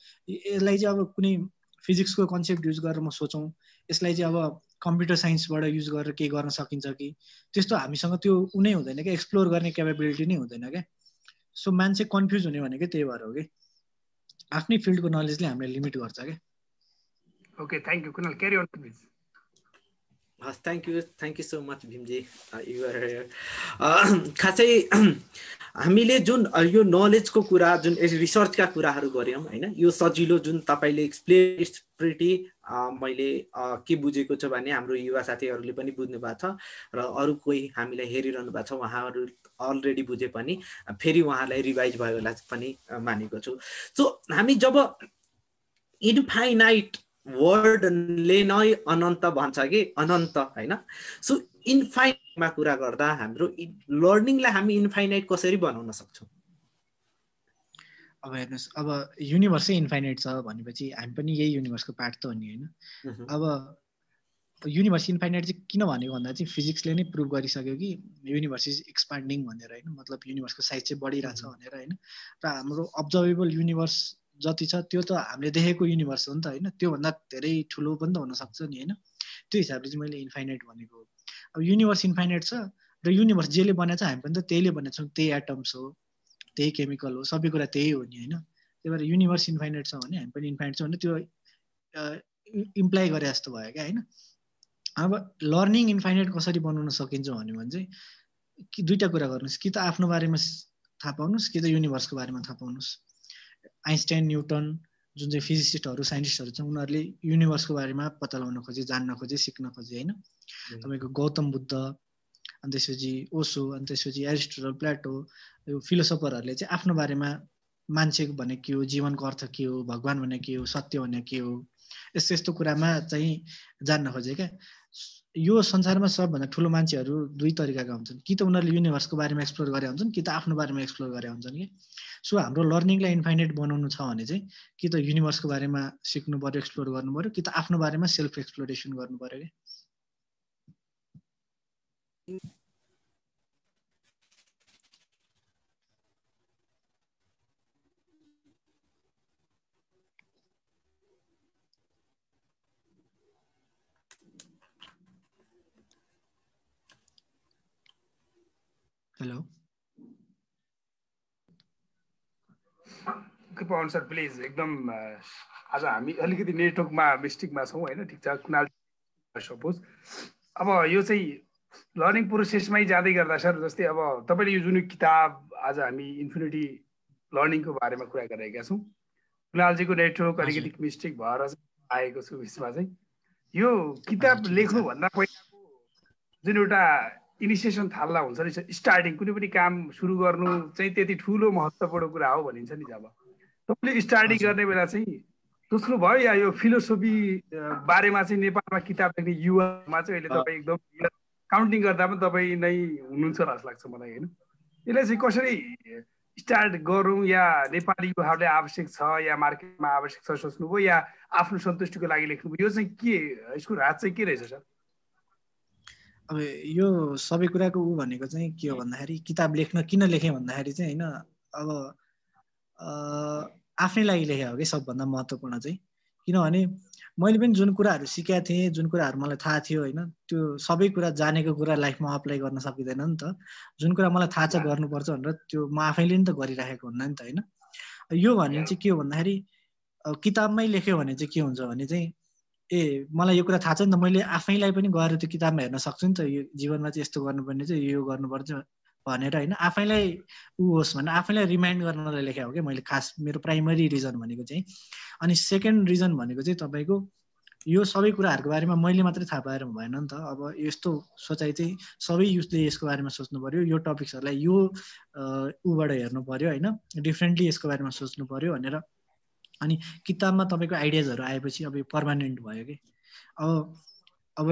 यसलाई चाहिँ अब कुनै फिजिक्सको कन्सेप्ट युज गरेर म सोचौँ, यसलाई चाहिँ अब कम्प्युटर साइन्सबाट युज गरेर केही गर्न सकिन्छ कि, त्यस्तो हामीसँग त्यो उनै हुँदैन क्या, एक्सप्लोर गर्ने क्यापेबिलिटी नै हुँदैन क्या। सो मान्छे कन्फ्युज हुने भनेकै त्यही भएर हो कि आफ्नै फिल्डको नलेजले हामीलाई लिमिट गर्छ क्या। Okay, thank you Kunal, carry on please. हस्, thank you so much Bhimji, खासै हामीले जुन यो नलेजको कुरा, जुन रिसर्चका कुराहरू गऱ्यौँ होइन, यो सजिलो जुन तपाईँले एक्सप्लेन प्रिटी मैले के बुझेको छ भने हाम्रो युवा साथीहरूले पनि बुझ्नु भएको छ र अरू कोही हामीलाई हेरिरहनु भएको छ उहाँहरू अलरेडी बुझे पनि फेरि उहाँलाई रिभाइज भयो होला पनि मानेको छु। सो हामी जब इन्फाइनाइट वर्डले नै अनन्त भन्छ कि अनन्त होइन। सो इन्फाइनाइटमा कुरा गर्दा हाम्रो लर्निङलाई हामी इन्फाइनाइट कसरी बनाउन सक्छौँ? अब हेर्नुहोस्, अब युनिभर्सै इन्फाइनाइट छ भनेपछि हामी पनि यही युनिभर्सको पार्ट त हो नि होइन। अब युनिभर्स इन्फाइनाइट चाहिँ किन भनेको भन्दा चाहिँ फिजिक्सले नै प्रुभ गरिसक्यो कि युनिभर्स इज एक्सपान्डिङ भनेर होइन, मतलब युनिभर्सको साइज चाहिँ बढिरहेछ भनेर होइन। र हाम्रो अब्जर्भेबल युनिभर्स जति छ त्यो त हामीले देखेको युनिभर्स हो नि त होइन, त्योभन्दा धेरै ठुलो पनि त हुनसक्छ नि होइन। त्यो हिसाबले चाहिँ मैले इन्फाइनाइट भनेको। अब युनिभर्स इन्फाइनाइट छ र युनिभर्स जेले बनाएको छ हामी पनि त त्यहीले बनाएको छौँ, त्यही एटम्स हो, त्यही केमिकल हो, सबै कुरा त्यही हो नि होइन। त्यही भएर युनिभर्स इन्फाइनाइट छ भने हामी पनि इन्फाइनाइट छ भने त्यो इम्प्लाइ गरे जस्तो भयो क्या होइन। अब लर्निङ इन्फाइनाइट कसरी बनाउन सकिन्छ भने चाहिँ कि दुईवटा कुरा गर्नुहोस्, कि त आफ्नो बारेमा थाहा पाउनुहोस् कि त युनिभर्सको बारेमा थाहा पाउनुहोस्। आइन्स्टाइन, न्युटन जुन चाहिँ फिजिसिस्टहरू साइन्टिस्टहरू छन् उनीहरूले युनिभर्सको बारेमा पत्ता लगाउन खोजे, जान्न खोजे, सिक्न खोजे होइन। तपाईँको गौतम बुद्ध, अनि त्यसपछि ओसो, अनि त्यसपछि एरिस्टोटल, प्लेटो, यो फिलोसोफरहरूले चाहिँ आफ्नो बारेमा मान्छे भने के हो, जीवनको अर्थ के हो, भगवान भने के हो, सत्य भने के हो, यस्तो यस्तो कुरामा चाहिँ जान्न खोजे क्या। यो संसारमा सबभन्दा ठुलो मान्छेहरू दुई तरिकाका हुन्छन्, कि त उनीहरूले युनिभर्सको बारेमा एक्सप्लोर गरे हुन्छन् कि त आफ्नो बारेमा एक्सप्लोर गरे हुन्छन् कि। सो हाम्रो लर्निङलाई इन्फाइनाइट बनाउनु छ भने चाहिँ कि त युनिभर्सको बारेमा सिक्नु पर्यो, एक्सप्लोर गर्नु पर्यो, कि त आफ्नो बारेमा सेल्फ एक्सप्लोरेसन गर्नु पर्यो क्या। हेलो पवन सर प्लिज एकदम आज हामी अलिकति नेटवर्कमा मिस्टेकमा छौँ होइन, ठिक छ कुनाल सपोज। अब यो चाहिँ लर्निङ प्रोसेसमै जाँदै गर्दा सर, जस्तै अब तपाईँले यो जुन किताब आज हामी इन्फिनिटी लर्निङको बारेमा कुरा गरिरहेका छौँ, कुनालजीको नेटवर्क अलिकति मिस्टेक भएर आएको छु बिचमा चाहिँ। यो किताब लेख्नुभन्दा पहिलाको जुन एउटा इनिसिएसन थाल्दा हुन्छ नि स्टार्टिङ, कुनै पनि काम सुरु गर्नु चाहिँ त्यति ठुलो महत्त्वपूर्ण कुरा हो भनिन्छ नि। जब तपाईँले स्टार्टिङ गर्ने बेला चाहिँ सोच्नु भयो या यो फिलोसोफी बारेमा चाहिँ नेपालमा किताब लेख्ने युवामा चाहिँ अहिले तपाईँ एकदम काउन्टिङ गर्दा पनि तपाईँ नै हुनुहुन्छ जस्तो लाग्छ मलाई होइन। यसलाई चाहिँ कसरी स्टार्ट गरौँ, या नेपाली युवाहरूले आवश्यक छ या मार्केटमा आवश्यक छ सोच्नुभयो, या आफ्नो सन्तुष्टिको लागि लेख्नुभयो, यो चाहिँ के यसको राज चाहिँ के रहेछ सर? अब यो सबै कुराको ऊ भनेको चाहिँ के हो भन्दाखेरि किताब लेख्न किन लेखेँ भन्दाखेरि चाहिँ होइन, अब आफ्नै लागि लेखेको हो कि सबभन्दा महत्त्वपूर्ण चाहिँ। किनभने मैले पनि जुन कुराहरू सिकेको थिएँ, जुन कुराहरू मलाई थाहा थियो होइन, त्यो सबै कुरा जानेको कुरा लाइफमा अप्लाई गर्न सकिँदैन नि त। जुन कुरा मलाई थाहा छ गर्नुपर्छ भनेर त्यो म आफैले नि त गरिराखेको हुन्न नि त होइन। यो भने चाहिँ के हो भन्दाखेरि किताबमै लेख्यो भने चाहिँ के हुन्छ भने चाहिँ मलाई यो कुरा थाहा छ नि त, मैले आफैलाई पनि गएर त्यो किताबमा हेर्न सक्छु नि त, यो जीवनमा चाहिँ यस्तो गर्नुपर्ने चाहिँ यो गर्नुपर्छ भनेर होइन। आफैलाई ऊ होस् भने आफैलाई रिमाइन्ड गर्नलाई लेखेको हो क्या मैले, खास मेरो प्राइमरी रिजन भनेको चाहिँ। अनि सेकेन्ड रिजन भनेको चाहिँ तपाईँको यो सबै कुराहरूको बारेमा मैले मात्रै थाहा पाएर भएन नि त। अब यस्तो सोचाइ चाहिँ सबै युथले यसको बारेमा सोच्नु पर्यो, यो टपिक्सहरूलाई यो ऊबाट हेर्नु पर्यो होइन, डिफ्रेन्टली यसको बारेमा सोच्नु पर्यो भनेर। अनि किताबमा तपाईँको आइडियाजहरू आएपछि अब यो पर्मानेन्ट भयो कि। अब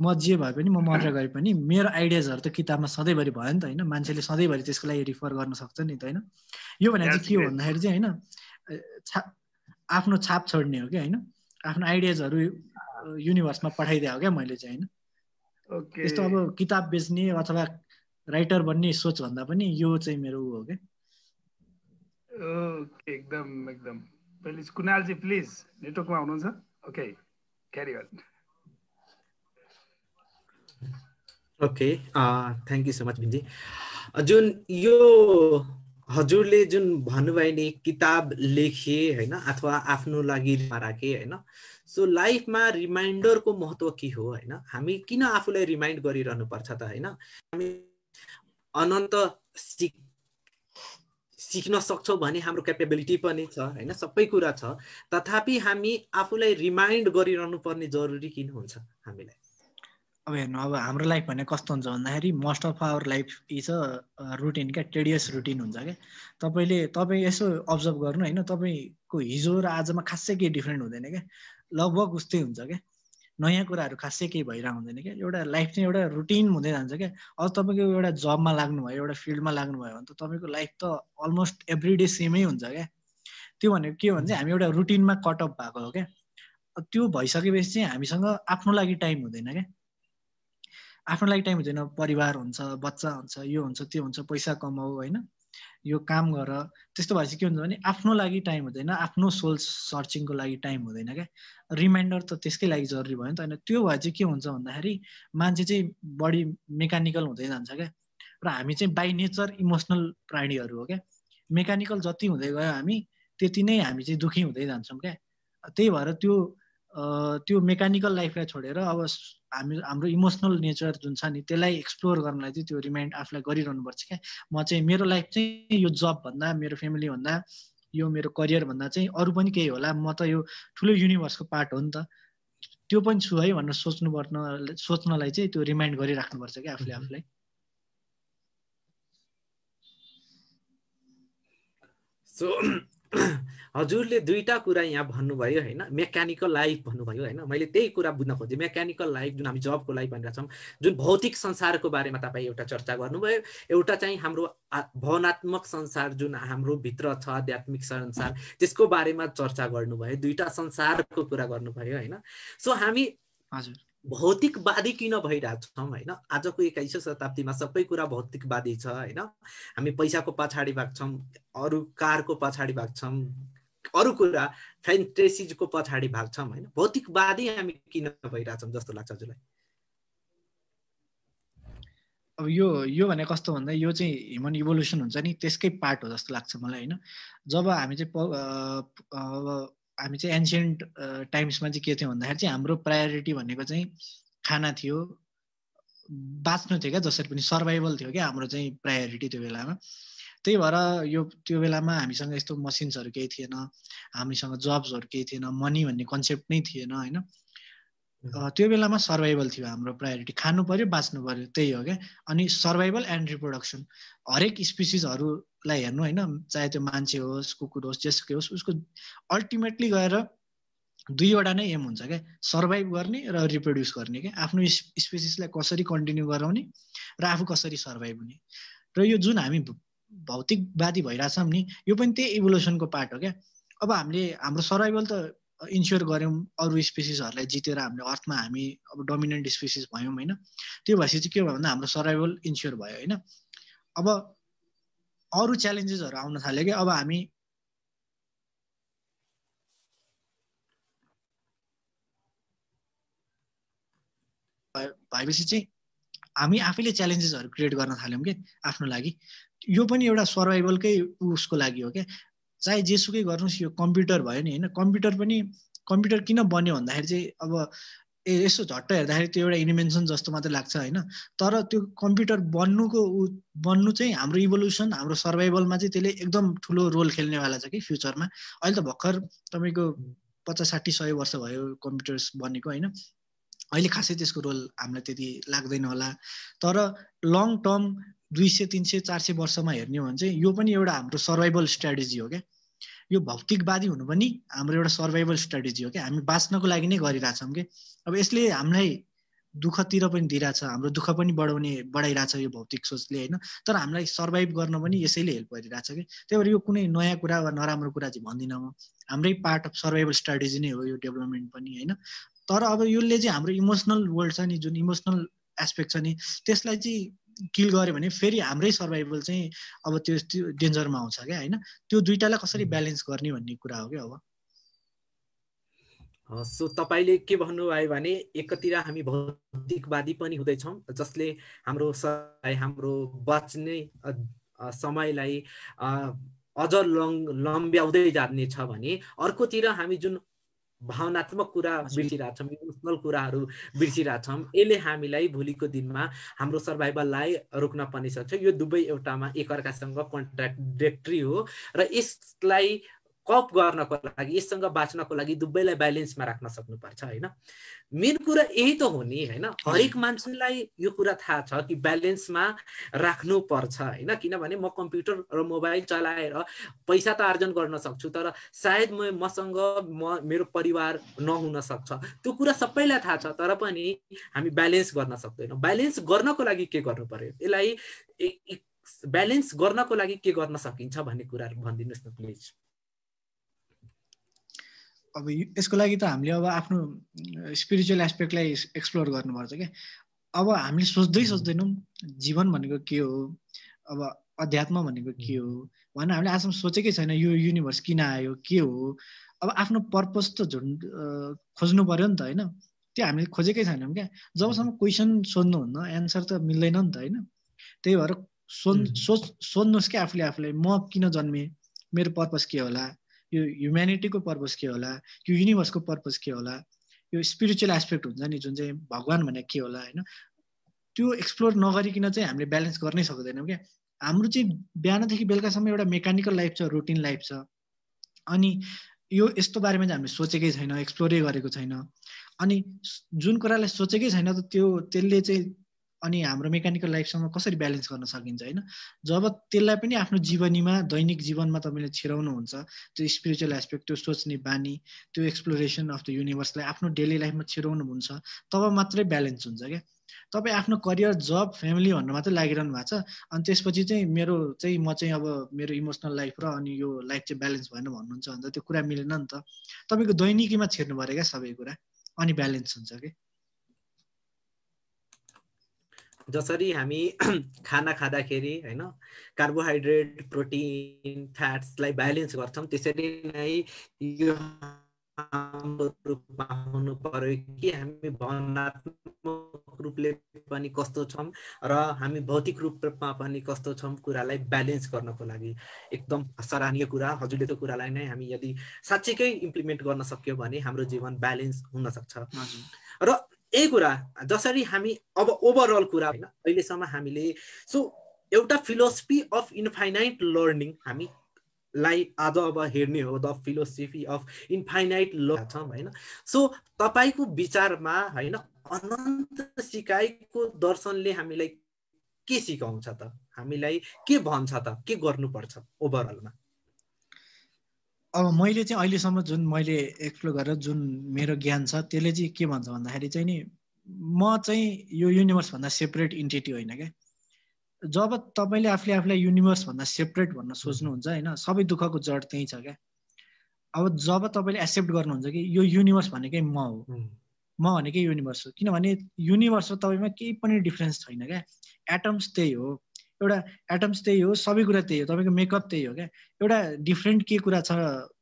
म जे भए पनि म मर्दा गए पनि मेरो आइडियाजहरू त किताबमा सधैँभरि भयो नि त होइन, मान्छेले सधैँभरि त्यसको लागि रिफर गर्न सक्छ नि त होइन। यो भने चाहिँ के हो भन्दाखेरि चाहिँ होइन, आफ्नो छाप छोड्ने हो क्या होइन, आफ्नो आइडियाजहरू युनिभर्समा पठाइदिएको हो क्या मैले चाहिँ होइन। यस्तो अब किताब बेच्ने अथवा राइटर बन्ने सोच भन्दा पनि यो चाहिँ मेरो ऊ हो क्या। एकदम एकदम प्लिज कुनालजी प्लिज नेटवर्कमा हुनुहुन्छ? Okay carry on. Okay thank you so much Bhimji. जुन यो हजुरले जुन भन्नुभयो नि किताब लेखे होइन अथवा आफ्नो लागि राखे होइन, सो लाइफमा रिमाइन्डरको महत्त्व के हो होइन, हामी किन आफूलाई रिमाइन्ड गरिरहनु पर्छ त होइन। हामी अनन्त सिक्न सक्छौँ भने हाम्रो क्यापेबिलिटी पनि छ होइन, सबै कुरा छ, तथापि हामी आफूलाई रिमाइन्ड गरिरहनु पर्ने जरुरी किन हुन्छ हामीलाई? अब हेर्नु अब हाम्रो लाइफ भने कस्तो हुन्छ भन्दाखेरि most of our life is a routine क्या, टेडियस रुटिन हुन्छ क्या। तपाईँ यसो अब्जर्भ गर्नु होइन, तपाईँको हिजो र आजमा खासै केही डिफ्रेन्ट हुँदैन क्या, लगभग उस्तै हुन्छ क्या, नयाँ कुराहरू खासै केही भइरहेको हुँदैन क्या। एउटा लाइफ चाहिँ एउटा रुटिन हुँदै जान्छ क्या। अब तपाईँको एउटा जबमा लाग्नुभयो, एउटा फिल्डमा लाग्नुभयो भने त तपाईँको लाइफ त अलमोस्ट एभ्री डे सेमै हुन्छ क्या। त्यो भनेको के भन्छ, हामी एउटा रुटिनमा कटअप भएको हो क्या। त्यो भइसकेपछि चाहिँ हामीसँग आफ्नो लागि टाइम हुँदैन क्या। आफ्नो लागि टाइम हुँदैन, परिवार हुन्छ, बच्चा हुन्छ, यो हुन्छ त्यो हुन्छ, पैसा कमाऊ होइन, यो काम गर, त्यस्तो भएपछि के हुन्छ भने आफ्नो लागि टाइम हुँदैन, आफ्नो सोल सर्चिङको लागि टाइम हुँदैन क्या। रिमाइन्डर त त्यसकै लागि जरुरी भयो नि त होइन। त्यो भए चाहिँ के हुन्छ भन्दाखेरि मान्छे चाहिँ बढी मेकानिकल हुँदै जान्छ क्या। र हामी चाहिँ बाई नेचर इमोसनल प्राणीहरू हो क्या। मेकानिकल जति हुँदै गयो हामी त्यति नै हामी चाहिँ दुखी हुँदै जान्छौँ क्या। त्यही भएर त्यो मेकानिकल लाइफलाई छोडेर अब हाम्रो इमोसनल नेचर जुन छ नि त्यसलाई एक्सप्लोर गर्नलाई चाहिँ त्यो रिमाइन्ड आफूलाई गरिरहनुपर्छ क्या। म चाहिँ मेरो लाइफ चाहिँ यो जब भन्दा, मेरो फ्यामिली भन्दा, यो मेरो करियर भन्दा चाहिँ अरू पनि केही होला, म त यो ठुलो युनिभर्सको पार्ट हो नि त, त्यो पनि छु है भनेर सोच्नलाई चाहिँ त्यो रिमाइन्ड गरिराख्नुपर्छ क्या आफूले आफूलाई। सो हजुरले दुईटा कुरा यहाँ भन्नुभयो होइन, मेकानिकल लाइफ भन्नुभयो होइन, मैले त्यही कुरा बुझ्न खोजेँ। मेकानिकल लाइफ जुन हामी जबको लाइफ भनिरहेको छौँ, जुन भौतिक संसारको बारेमा तपाईँ एउटा चर्चा गर्नुभयो, एउटा चाहिँ हाम्रो भावनात्मक संसार जुन हाम्रो भित्र छ, आध्यात्मिक संसार, त्यसको बारेमा चर्चा गर्नुभयो, दुईटा संसारको कुरा गर्नुभयो होइन। सो हामी हजुर भौतिकवादी किन भइरहेछौँ होइन? आजको 21औं शताब्दीमा सबै कुरा भौतिकवादी छ होइन। हामी पैसाको पछाडि भाग्छौँ, अरू कारको पछाडि भाग्छौँ, अरू कुरा फ्यान्टेसीको पछाडि भाग्छौँ होइन। भौतिकवादी हामी किन भइरहेछौँ जस्तो लाग्छ हजुरलाई? अब यो भने कस्तो भन्दा यो चाहिँ ह्युमन इभोल्युसन हुन्छ नि त्यसकै पार्ट हो जस्तो लाग्छ मलाई होइन। जब हामी चाहिँ एन्सियन्ट टाइम्समा चाहिँ के थियो भन्दाखेरि चाहिँ हाम्रो प्रायोरिटी भनेको चाहिँ खाना थियो, बाँच्नु थियो क्या, जसरी पनि सर्भाइभल थियो क्या हाम्रो चाहिँ प्रायोरिटी त्यो बेलामा। त्यही भएर त्यो बेलामा हामीसँग यस्तो मसिन्सहरू केही थिएन, हामीसँग जब्सहरू केही थिएन, मनी भन्ने कन्सेप्ट नै थिएन होइन। त्यो बेलामा सर्भाइभल थियो हाम्रो प्रायोरिटी, खानु पर्यो, बाँच्नु पर्यो, त्यही हो क्या। अनि सर्भाइभल एन्ड रिप्रोडक्सन, हरेक स्पिसिसहरूलाई हेर्नु होइन, चाहे त्यो मान्छे होस्, कुकुर होस्, जेसुकै होस्, उसको अल्टिमेटली गएर दुईवटा नै एम हुन्छ क्या, सर्भाइभ गर्ने र रिप्रोड्युस गर्ने क्या। आफ्नो स्पिसिसलाई कसरी कन्टिन्यू गराउने र आफू कसरी सर्भाइभ हुने। र यो जुन हामी भौतिकवादी भइरहेछौँ नि, यो पनि त्यही इभोल्युसनको पार्ट हो क्या। अब हामीले हाम्रो सर्भाइभल त इन्स्योर गऱ्यौँ, अरू स्पिसिसहरूलाई जितेर हामीले अर्थमा हामी अब डोमिनेन्ट स्पिसिस भयौँ होइन। त्यो भएपछि चाहिँ के भयो भन्दा हाम्रो सर्भाइभल इन्स्योर भयो होइन। अब अरू च्यालेन्जेसहरू आउन थाल्यो कि अब हामी भएपछि चाहिँ हामी आफैले च्यालेन्जेसहरू क्रिएट गर्न थाल्यौँ कि आफ्नो लागि। यो पनि एउटा सर्भाइभलकै उसको लागि हो क्या। चाहे जेसुकै गर्नुहोस्, यो कम्प्युटर भयो नि होइन, कम्प्युटर किन बन्यो भन्दाखेरि चाहिँ अब यसो झट्ट हेर्दाखेरि त्यो एउटा इन्भेन्सन जस्तो मात्रै लाग्छ होइन। तर त्यो कम्प्युटर बन्नु चाहिँ हाम्रो इभोल्युसन, हाम्रो सर्भाइभलमा चाहिँ त्यसले एकदम ठुलो रोल खेल्नेवाला छ कि फ्युचरमा। अहिले त भर्खर तपाईँको 50-60-100 वर्ष भयो कम्प्युटर्स बनेको होइन। अहिले खासै त्यसको रोल हामीलाई त्यति लाग्दैन होला, तर लङ टर्म 200-300-400 वर्षमा हेर्ने हो भने चाहिँ यो पनि एउटा हाम्रो सर्भाइभल स्ट्राटेजी हो क्या। यो भौतिकवादी हुनु पनि हाम्रो एउटा सर्भाइभल स्ट्राटेजी हो क्या। हामी बाँच्नको लागि नै गरिरहेछौँ कि। अब यसले हामीलाई दुःखतिर पनि दिइरहेछ, हाम्रो दुःख पनि बढाइरहेछ यो भौतिक सोचले होइन। तर हामीलाई सर्भाइभ गर्न पनि यसैले हेल्प गरिरहेछ कि। त्यही भएर यो कुनै नयाँ कुरा वा नराम्रो कुरा चाहिँ भन्दिनँ म, हाम्रै पार्ट अफ सर्भाइभल स्ट्राटेजी नै हो यो डेभलपमेन्ट पनि होइन। तर अब यसले चाहिँ हाम्रो इमोसनल वर्ल्ड छ नि, जुन इमोसनल एस्पेक्ट छ नि, त्यसलाई चाहिँ किल गर्यो भने फेरि हाम्रै सर्भाइभल चाहिँ अब त्यो डेन्जरमा आउँछ क्या होइन। त्यो दुइटालाई कसरी ब्यालेन्स गर्ने भन्ने कुरा हो क्या अब। सो तपाईँले के भन्नुभयो भने एकतिर हामी भौतिकवादी पनि हुँदैछौँ जसले हाम्रो बच्ने समयलाई अझ लम्ब्याउँदै जाने छ भने, अर्कोतिर हामी जुन भावनात्मक कुरा बिर्सिरहेछौँ, इमोसनल कुराहरू बिर्सिरहेछौँ, यसले हामीलाई भोलिको दिनमा हाम्रो सर्भाइभललाई रोक्न पनि सक्छ। यो दुवै एउटामा एकअर्कासँग कन्ट्राडिक्टरी हो र यसलाई कप गर्नको लागि, यससँग बाँच्नको लागि दुवैलाई ब्यालेन्समा राख्न सक्नुपर्छ होइन। मेन कुरा यही त हो नि होइन। हरेक मान्छेलाई यो कुरा थाहा छ कि ब्यालेन्समा राख्नुपर्छ होइन। किनभने म कम्प्युटर र मोबाइल चलाएर पैसा त आर्जन गर्न सक्छु, तर सायद मसँग मेरो परिवार नहुन सक्छ, त्यो कुरा सबैलाई थाहा छ, तर पनि हामी ब्यालेन्स गर्न सक्दैनौँ। ब्यालेन्स गर्नको लागि के गर्नु पर्यो, यसलाई ब्यालेन्स गर्नको लागि के गर्न सकिन्छ भन्ने कुराहरू भनिदिनुहोस् न प्लिज। अब यसको लागि त हामीले अब आफ्नो स्पिरिचुअल एस्पेक्टलाई एक्सप्लोर गर्नुपर्छ क्या। अब हामीले सोच्दैनौँ जीवन भनेको के हो, अब अध्यात्म भनेको के हो भनेर हामीले आजसम्म सोचेकै छैन। यो युनिभर्स किन आयो, के हो, अब आफ्नो पर्पस त खोज्नु पर्यो नि त होइन। त्यो हामीले खोजेकै छैनौँ क्या। जबसम्म क्वेसन सोध्नुहुन्न एन्सर त मिल्दैन नि त होइन। त्यही भएर सोध्नुहोस् क्या आफूलाई, म किन जन्मेँ, मेरो पर्पस के होला, यो ह्युम्यानिटीको पर्पस के होला, यो युनिभर्सको पर्पस के होला, यो स्पिरिचुअल एस्पेक्ट हुन्छ नि जुन चाहिँ भगवान भने के होला होइन। त्यो एक्सप्लोर नगरिकन चाहिँ हामीले ब्यालेन्स गर्नै सक्दैनौँ क्या। हाम्रो चाहिँ बिहानदेखि बेलुकासम्म एउटा मेकानिकल लाइफ छ, रुटिन लाइफ छ, अनि यो यस्तो बारेमा चाहिँ हामीले सोचेकै छैन, एक्सप्लोरै गरेको छैन। अनि जुन कुरालाई सोचेकै छैन त त्यसले चाहिँ अनि हाम्रो मेकानिकल लाइफसँग कसरी ब्यालेन्स गर्न सकिन्छ होइन। जब त्यसलाई पनि आफ्नो जीवनीमा, दैनिक जीवनमा तपाईँले छिराउनुहुन्छ, त्यो स्पिरिचुअल एस्पेक्ट, त्यो सोच्ने बानी, त्यो एक्सप्लोरेसन अफ द युनिभर्सलाई आफ्नो डेली लाइफमा छिराउनुहुन्छ, तब मात्रै ब्यालेन्स हुन्छ क्या। तपाईँ आफ्नो करियर, जब, फ्यामिली भन्नु मात्रै लागिरहनु भएको छ, अनि त्यसपछि चाहिँ म चाहिँ अब मेरो इमोसनल लाइफ र अनि यो लाइफ चाहिँ ब्यालेन्स भएन भन्नुहुन्छ भने त त्यो कुरा मिलेन नि त। तपाईँको दैनिकीमा छिर्नु पऱ्यो क्या सबै कुरा, अनि ब्यालेन्स हुन्छ कि। जसरी हामी खाना खाँदाखेरि होइन कार्बोहाइड्रेट, प्रोटिन, फ्याट्सलाई ब्यालेन्स गर्छौँ, त्यसरी नै यो रूपमा हुनु पर्यो कि हामी भावनात्मक रूपले पनि कस्तो छौँ र हामी भौतिक रूपमा पनि कस्तो छौँ, कुरालाई ब्यालेन्स गर्नको लागि एकदम सराहनीय कुरा। हजुरले त्यो कुरालाई नै हामी यदि साँच्चैकै इम्प्लिमेन्ट गर्न सक्यो भने हाम्रो जीवन ब्यालेन्स हुन सक्छ। र यही कुरा जसरी हामी अब ओभरअल कुरा होइन, अहिलेसम्म हामीले एउटा फिलोसफी अफ इन्फाइनाइट लर्निङ हामीलाई आज अब हेर्ने हो, the philosophy of infinite learning छौँ होइन। तपाईँको विचारमा होइन अनन्त सिकाइको दर्शनले हामीलाई के सिकाउँछ त, हामीलाई के भन्छ त, के गर्नुपर्छ ओभरअलमा? अब मैले चाहिँ अहिलेसम्म जुन मैले एक्सप्लोर गरेर जुन मेरो ज्ञान छ त्यसले चाहिँ के भन्छ भन्दाखेरि चाहिँ नि, म चाहिँ यो युनिभर्स भन्दा सेपरेट इन्टिटी होइन क्या। जब तपाईँले आफूलाई युनिभर्स भन्दा सेपरेट भन्न सोच्नुहुन्छ होइन, सबै दुःखको जड त्यही छ क्या। अब जब तपाईँले एक्सेप्ट गर्नुहुन्छ कि यो युनिभर्स भनेकै म हो, म भनेकै युनिभर्स हो, किनभने युनिभर्स र तपाईँमा केही पनि डिफ्रेन्स छैन क्या। एटम्स त्यही हो, एउटा एटम्स त्यही हो, सबै कुरा त्यही हो, तपाईँको मेकअप त्यही हो क्या। एउटा डिफ्रेन्ट के कुरा छ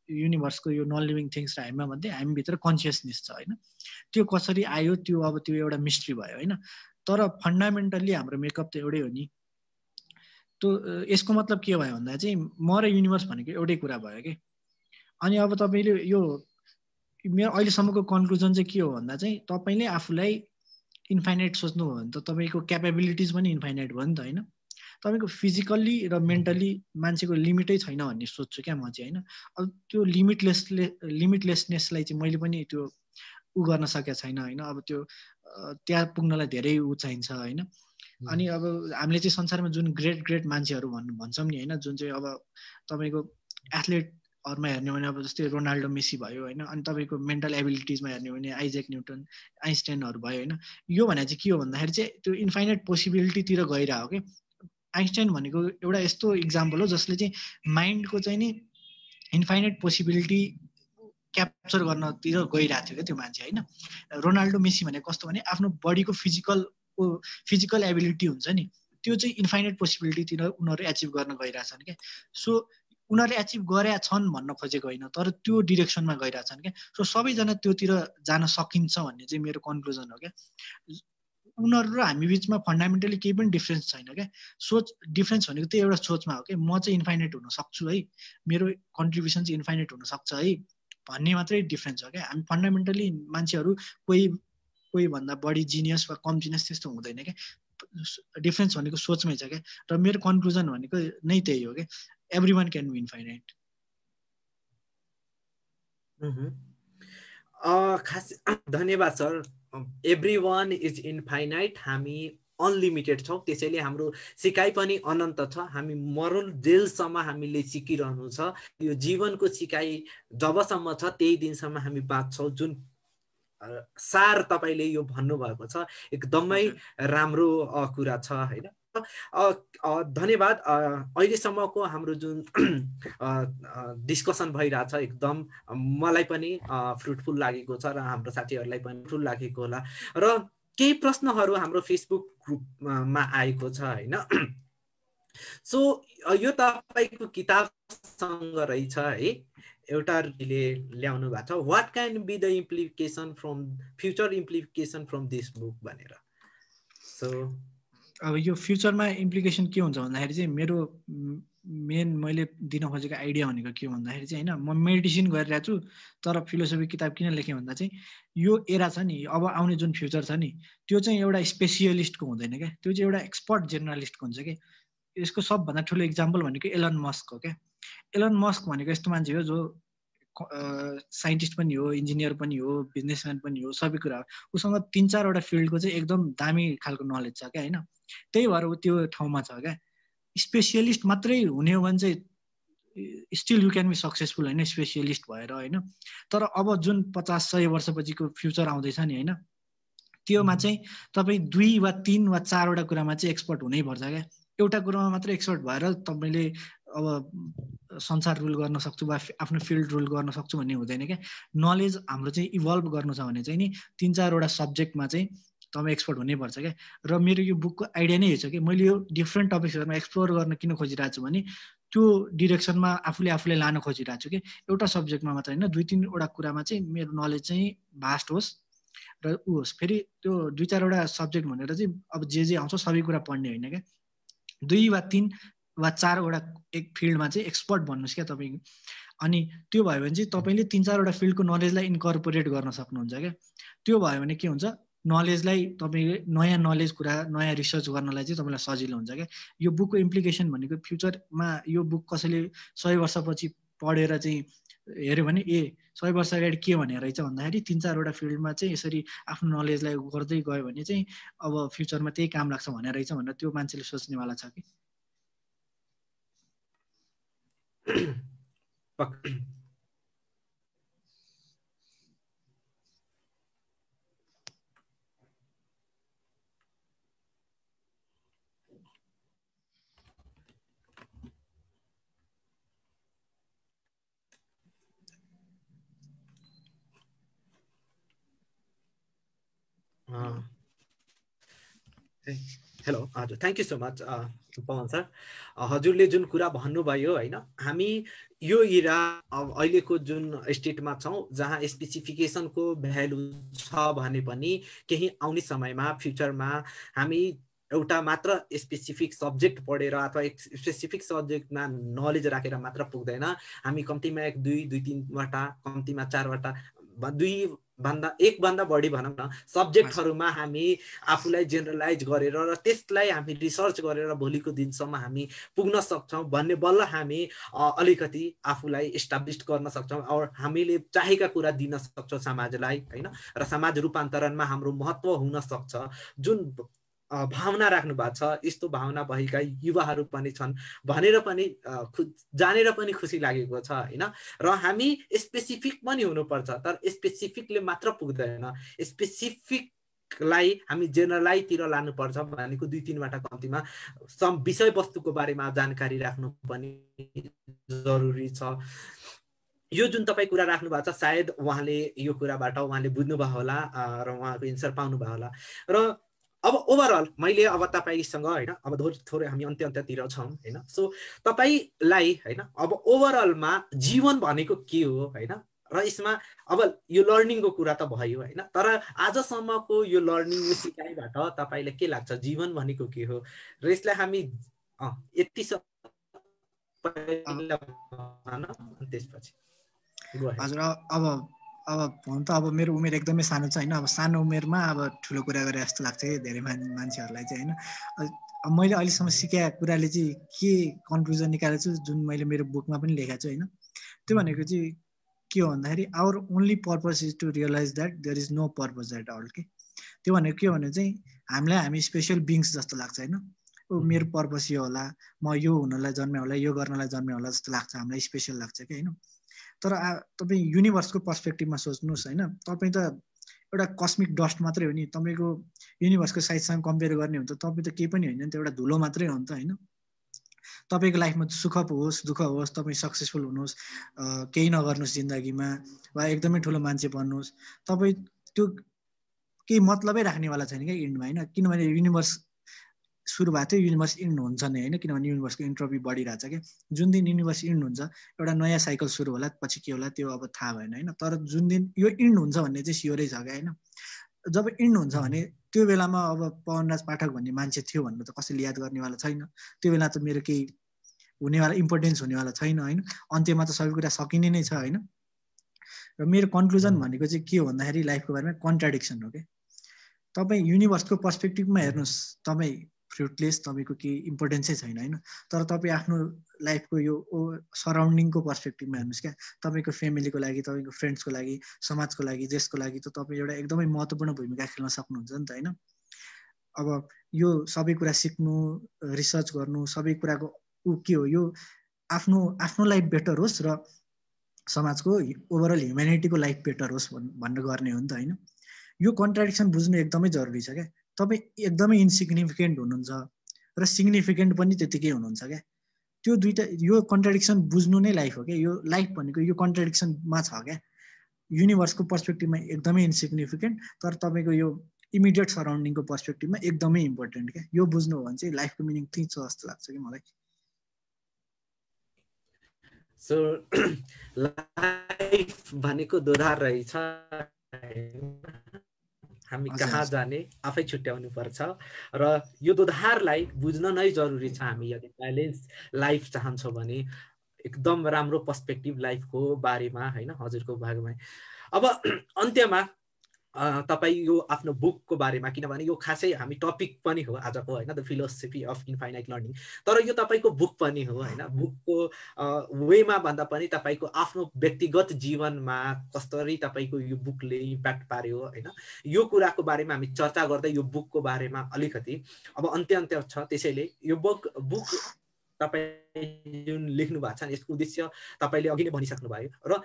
युनिभर्सको, यो नन लिभिङ थिङ्स र हामीमा मध्ये हामीभित्र कन्सियसनेस छ होइन। त्यो कसरी आयो त्यो अब त्यो एउटा मिस्ट्री भयो होइन। तर फन्डामेन्टल्ली हाम्रो मेकअप त एउटै हो नि। त्यो यसको मतलब के भयो भन्दा चाहिँ म र युनिभर्स भनेको एउटै कुरा भयो कि। अनि अब तपाईँले यो मेरो अहिलेसम्मको कन्क्लुजन चाहिँ के हो भन्दा चाहिँ तपाईँले आफूलाई इन्फाइनाइट सोच्नुभयो भने त तपाईँको क्यापेबिलिटिज पनि इन्फाइनाइट भयो नि त होइन। तपाईँको फिजिकल्ली र मेन्टल्ली मान्छेको लिमिटै छैन भन्ने सोध्छु क्या म चाहिँ होइन। अब त्यो लिमिटलेसनेसलाई चाहिँ मैले पनि त्यो गर्न सकेको छैन होइन। अब त्यो त्यहाँ पुग्नलाई धेरै चाहिन्छ होइन। अनि अब हामीले चाहिँ संसारमा जुन ग्रेट मान्छेहरू भन्छौँ नि होइन, जुन चाहिँ अब तपाईँको एथलेटहरूमा हेर्ने हो भने अब जस्तै रोनाल्डो, मेसी भयो होइन। अनि तपाईँको मेन्टल एबिलिटिजमा हेर्ने हो भने आइज्याक न्युटन, आइन्स्टाइनहरू भयो होइन। यो भने चाहिँ के हो भन्दाखेरि चाहिँ त्यो इन्फाइनाइट पोसिबिलिटीतिर गइरहेको कि। आइन्स्टाइन भनेको एउटा यस्तो इक्जाम्पल हो जसले चाहिँ माइन्डको चाहिँ नि इन्फाइनाइट पोसिबिलिटी क्याप्चर गर्नतिर गइरहेको थियो क्या त्यो मान्छे होइन। रोनाल्डो, मेसी भनेको कस्तो भने आफ्नो बडीको फिजिकल एबिलिटी हुन्छ नि, त्यो चाहिँ इन्फाइनाइट पोसिबिलिटीतिर उनीहरू एचिभ गर्न गइरहेछन् क्या। उनीहरूले एचिभ गरेका छन् भन्न खोजेको होइन, तर त्यो डिरेक्सनमा गइरहेछन् क्या। सबैजना त्योतिर जान सकिन्छ भन्ने चाहिँ मेरो कन्क्लुजन हो क्या। उनीहरू र हामी बिचमा फन्डामेन्टली केही पनि डिफ्रेन्स छैन क्या। डिफ्रेन्स भनेको त्यही एउटा सोचमा हो कि म चाहिँ इन्फाइनाइट हुन सक्छु है, मेरो कन्ट्रिब्युसन चाहिँ इन्फाइनाइट हुन सक्छ है भन्ने मात्रै डिफ्रेन्स हो क्या। हामी फन्डामेन्टली मान्छेहरू कोही भन्दा बढी जिनियस वा कम जिनियस त्यस्तो हुँदैन क्या। डिफ्रेन्स भनेको सोचमै छ क्या। र मेरो कन्क्लुजन भनेको नै त्यही हो क्या, every one can be infinite. खास धन्यवाद सर। एभ्रीवान इज इन्फाइनाइट, हामी अनलिमिटेड छौँ, त्यसैले हाम्रो सिकाइ पनि अनन्त छ। हामी मरुल जेलसम्म हामीले सिकिरहनु छ। यो जीवनको सिकाइ जबसम्म छ त्यही दिनसम्म हामी बाँच्छौँ। जुन सार तपाईँले यो भन्नुभएको छ एकदमै राम्रो कुरा छ होइन। धन्यवाद। अहिलेसम्मको हाम्रो जुन डिस्कसन भइरहेछ एकदम मलाई पनि फ्रुटफुल लागेको छ र हाम्रो साथीहरूलाई पनि फ्रुटफुल लागेको होला। र केही प्रश्नहरू हाम्रो फेसबुक ग्रुपमा आएको छ होइन। सो यो तपाईँको किताबसँग रहेछ है, एउटा ल्याउनु भएको छ, what can be the implication from future implication from this book भनेर। सो अब यो फ्युचरमा इम्प्लिकेसन के हुन्छ भन्दाखेरि चाहिँ मेरो मेन मैले दिन खोजेको आइडिया भनेको के भन्दाखेरि चाहिँ होइन, म मेडिसिन गरिरहेको छु तर फिलोसफी किताब किन लेखेँ भन्दा चाहिँ यो एरा छ नि, अब आउने जुन फ्युचर छ नि त्यो चाहिँ एउटा स्पेसियलिस्टको हुँदैन क्या, त्यो चाहिँ एउटा एक्सपर्ट जर्नलिस्टको हुन्छ क्या। यसको सबभन्दा ठुलो इक्जाम्पल भनेको एलन मस्क हो क्या। एलन मस्क भनेको यस्तो मान्छे हो जो साइन्टिस्ट पनि हो, इन्जिनियर पनि हो, बिजनेसम्यान पनि हो, सबै कुरा हो। उसँग 3-4वटा फिल्डको चाहिँ एकदम दामी खालको नलेज छ क्या होइन। त्यही भएर ऊ त्यो ठाउँमा छ क्या। स्पेसियलिस्ट मात्रै हुने हो भने चाहिँ still you can be successful होइन, स्पेसियलिस्ट भएर होइन। तर अब जुन 50-100 वर्षपछिको फ्युचर आउँदैछ नि होइन, त्योमा चाहिँ तपाईँ 2 वा 3 वा 4वटा कुरामा चाहिँ एक्सपर्ट हुनैपर्छ क्या। एउटा कुरामा मात्र एक्सपर्ट भएर तपाईँले अब संसार रुल गर्न सक्छु वा आफ्नो फिल्ड रुल गर्न सक्छु भन्ने हुँदैन क्या। नलेज हाम्रो चाहिँ इभल्भ गर्नु छ भने चाहिँ नि 3-4वटा सब्जेक्टमा चाहिँ तपाईँ एक्सपर्ट हुनैपर्छ क्या। र मेरो यो बुकको आइडिया नै छ कि मैले यो डिफ्रेन्ट टपिक्सहरूमा एक्सप्लोर गर्न किन खोजिरहेको छु भने त्यो डिरेक्सनमा आफूले लान खोजिरहेको छु कि एउटा सब्जेक्टमा मात्र होइन 2-3वटा कुरामा चाहिँ मेरो नलेज चाहिँ भास्ट होस् र ऊ होस्। फेरि त्यो 2-4वटा सब्जेक्ट भनेर चाहिँ अब जे आउँछ सबै कुरा पढ्ने होइन क्या। 2 वा 3 वा 4वटा एक फिल्डमा चाहिँ एक्सपर्ट भन्नुहोस् क्या तपाईँ। अनि त्यो भयो भने चाहिँ तपाईँले 3-4वटा फिल्डको नलेजलाई इन्कर्पोरेट गर्न सक्नुहुन्छ क्या। त्यो भयो भने के हुन्छ, नलेजलाई तपाईँले नयाँ नलेज कुरा नयाँ रिसर्च गर्नलाई चाहिँ तपाईँलाई सजिलो हुन्छ क्या। यो बुकको इम्प्लिकेसन भनेको फ्युचरमा यो बुक कसैले 100 वर्षपछि पढेर चाहिँ हेऱ्यो भने 100 वर्ष अगाडि के भने रहेछ भन्दाखेरि 3-4वटा फिल्डमा चाहिँ यसरी आफ्नो नलेजलाई गर्दै गयो भने चाहिँ अब फ्युचरमा त्यही काम लाग्छ भने रहेछ भनेर त्यो मान्छेले सोच्नेवाला छ कि। हेलो हजुर, thank you so much Pawan sir. हजुरले जुन कुरा भन्नुभयो होइन, हामी यो इरा अहिलेको जुन स्टेटमा छौँ जहाँ स्पेसिफिकेसनको भ्यालु छ भने पनि केही आउने समयमा फ्युचरमा हामी एउटा मात्र स्पेसिफिक सब्जेक्ट पढेर अथवा एक स्पेसिफिक सब्जेक्टमा नलेज राखेर मात्र पुग्दैन। हामी कम्तीमा 1, 2, 3वटा कम्तीमा 4वटा 1 भन्दा बढी भनौँ न सब्जेक्टहरूमा हामी आफूलाई जेनरलाइज गरेर र त्यसलाई हामी रिसर्च गरेर भोलिको दिनसम्म हामी पुग्न सक्छौँ भन्ने बल्ल हामी अलिकति आफूलाई इस्टाब्लिस गर्न सक्छौँ और हामीले चाहेका कुरा दिन सक्छौँ समाजलाई होइन। र समाज रूपान्तरणमा हाम्रो महत्त्व हुन सक्छ। जुन भावना राख्नु भएको छ, यस्तो भावना भएका युवाहरू पनि छन् भनेर पनि जानेर पनि खुसी लागेको छ होइन। र हामी स्पेसिफिक पनि हुनुपर्छ, तर स्पेसिफिकले मात्र पुग्दैन। स्पेसिफिकलाई हामी जेनरलाइजतिर लानुपर्छ भनेको 2-3वटा कम्तीमा विषयवस्तुको बारेमा जानकारी राख्नु पनि जरुरी छ। यो जुन तपाईँ कुरा राख्नु भएको छ सायद उहाँले यो कुराबाट उहाँले बुझ्नुभयो होला र उहाँको एन्सर पाउनुभयो होला। र अब ओभरअल मैले अब तपाईँसँग होइन, अब थोरै हामी अन्त्यतिर छौँ होइन। सो तपाईँलाई होइन अब ओभरअलमा जीवन भनेको के हो होइन, र यसमा अब यो लर्निङको कुरा त भयो होइन, तर आजसम्मको यो लर्निङ यो सिकाइबाट तपाईँलाई के लाग्छ जीवन भनेको के हो र यसलाई हामी यति त्यसपछि हजुर। अब भन त अब मेरो उमेर एकदमै सानो छ होइन। अब सानो उमेरमा अब ठुलो कुरा गरे जस्तो लाग्छ है धेरै मान्छेहरूलाई चाहिँ होइन। मैले अहिलेसम्म सिकेको कुराले चाहिँ के कन्क्लुजन निकालेको छु जुन मैले मेरो बुकमा पनि लेखेको छु होइन, त्यो भनेको चाहिँ के हो भन्दाखेरि our only purpose is to realise that there is no purpose at all के त्यो भनेको के भने चाहिँ हामीलाई हामी स्पेसल बिङ्स जस्तो लाग्छ होइन मेरो पर्पस यो होला म यो हुनलाई जन्मे होला यो गर्नलाई जन्मे होला जस्तो लाग्छ हामीलाई स्पेसल लाग्छ कि होइन तर तपाईँ युनिभर्सको पर्सपेक्टिभमा सोच्नुहोस् होइन तपाईँ त एउटा कस्मिक डस्ट मात्रै हो नि तपाईँको युनिभर्सको साइजसँग कम्पेयर गर्ने हो भने त तपाईँ त केही पनि होइन नि त एउटा धुलो मात्रै हो नि त होइन तपाईँको लाइफमा सुख होस् दुःख होस् तपाईँ सक्सेसफुल हुनुहोस् केही नगर्नुहोस् जिन्दगीमा वा एकदमै ठुलो मान्छे बन्नुहोस् तपाईँ त्यो केही मतलबै राख्नेवाला छैन क्या इन्डमा होइन किनभने युनिभर्स सुरु भएको थियो युनिभर्स इन्ड हुन्छ नै होइन किनभने युनिभर्सको इन्ट्रोपी बढिरहेछ क्या जुन दिन युनिभर्स इन्ड हुन्छ एउटा नयाँ साइकल सुरु होला पछि के होला त्यो अब थाहा भएन होइन तर जुन दिन यो इन्ड हुन्छ भन्ने चाहिँ स्योरै छ क्या होइन जब इन्ड हुन्छ भने त्यो बेलामा अब पवनराज पाठक भन्ने मान्छे थियो भन्नु त कसैले याद गर्नेवाला छैन त्यो बेला त मेरो केही हुनेवाला इम्पोर्टेन्स हुनेवाला छैन होइन अन्त्यमा त सबै कुरा सकिने नै छ होइन र मेरो कन्क्लुजन भनेको चाहिँ के हो भन्दाखेरि लाइफको बारेमा कन्ट्राडिक्सन हो क्या तपाईँ युनिभर्सको पर्सपेक्टिभमा हेर्नुहोस् तपाईँ फ्रुटलेस तपाईँको केही इम्पोर्टेन्सै छैन होइन तर तपाईँ आफ्नो लाइफको यो सराउन्डिङको पर्सपेक्टिभमा हेर्नुहोस् क्या तपाईँको फ्यामिलीको लागि तपाईँको फ्रेन्ड्सको लागि समाजको लागि देशको लागि त तपाईँ एउटा एकदमै महत्त्वपूर्ण भूमिका खेल्न सक्नुहुन्छ नि त होइन अब यो सबै कुरा सिक्नु रिसर्च गर्नु सबै कुराको के हो यो आफ्नो लाइफ बेटर होस् र समाजको ओभरअल ह्युम्यानिटीको लाइफ बेटर होस् भनेर गर्ने हो नि त होइन यो कन्ट्राडिक्सन बुझ्नु एकदमै जरुरी छ क्या तपाईँ एकदमै इन्सिग्निफिकेन्ट हुनुहुन्छ र सिग्निफिकेन्ट पनि त्यतिकै हुनुहुन्छ क्या त्यो दुइटा यो कन्ट्राडिक्सन बुझ्नु नै लाइफ हो क्या यो लाइफ भनेको यो कन्ट्राडिक्सनमा छ क्या युनिभर्सको पर्सपेक्टिभमा एकदमै इन्सिग्निफिकेन्ट तर तपाईँको यो इमिडिएट सराउन्डिङको पर्सपेक्टिभमा एकदमै इम्पोर्टेन्ट क्या यो बुझ्नु हो भने चाहिँ लाइफको मिनिङ त्यही छ जस्तो लाग्छ कि मलाई सो लाइफ भनेको दोधार रहेछ हामी कहाँ जाने आफै छुट्याउनु पर्छ र यो दोधारलाई बुझ्न नै जरुरी छ हामी यदि ब्यालेन्स लाइफ चाहन्छौँ भने एकदम राम्रो पर्सपेक्टिभ लाइफको बारेमा हैन हजुरको भागमा अब अन्त्यमा तपाईं यो आफ्नो बुकको बारेमा किनभने यो खासै हामी टपिक पनि हो आजको हैन the philosophy of infinite learning तर यो तपाईको बुक पनि हो हैन बुकको वेमा भन्दा पनि तपाईको आफ्नो व्यक्तिगत जीवनमा कसरी तपाईको यो बुकले इम्प्याक्ट पार्यो हैन यो कुराको बारेमा हामी चर्चा गर्दै यो बुकको बारेमा अलिकति अब अन्त्य छ त्यसैले यो बुक तपाई जुन लेख्नु भएको छ यसको उद्देश्य तपाईले अघि नै भनिसक्नु भयो र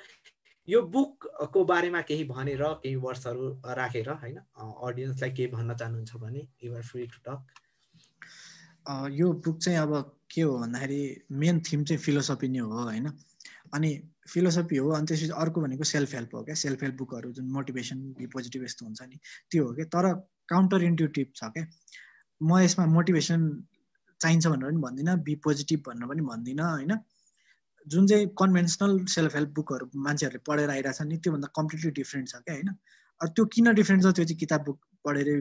यो बुकको बारेमा केही भनेर केही वर्ड्सहरु राखेर हैन ऑडियन्सलाई के भन्न चाहनुहुन्छ भने you are free to talk यो बुक चाहिँ अब के हो भन्दाखेरि मेन थीम चाहिँ फिलोसफी नै हो हैन अनि फिलोसफी हो अनि त्यसपछि अर्को भनेको सेल्फ हेल्प हो क्या सेल्फ हेल्प बुकहरु जुन मोटिभेसन बी पोजिटिभ यस्तो हुन्छ नि त्यो हो के तर काउन्टर इन्ट्युटिभ छ के म यसमा मोटिभेसन चाहिन्छ भनेर पनि भन्दिन बी पोजिटिभ भनेर पनि भन्दिन हैन जुन चाहिँ कन्भेन्सनल सेल्फ हेल्प बुकहरु मान्छेहरुले पढेर आइराछन् नि त्यो भन्दा कम्प्लिटली डिफरेन्ट छ के हैन त्यो किन डिफरेन्ट छ त्यो चाहिँ किताब बुक पढेरै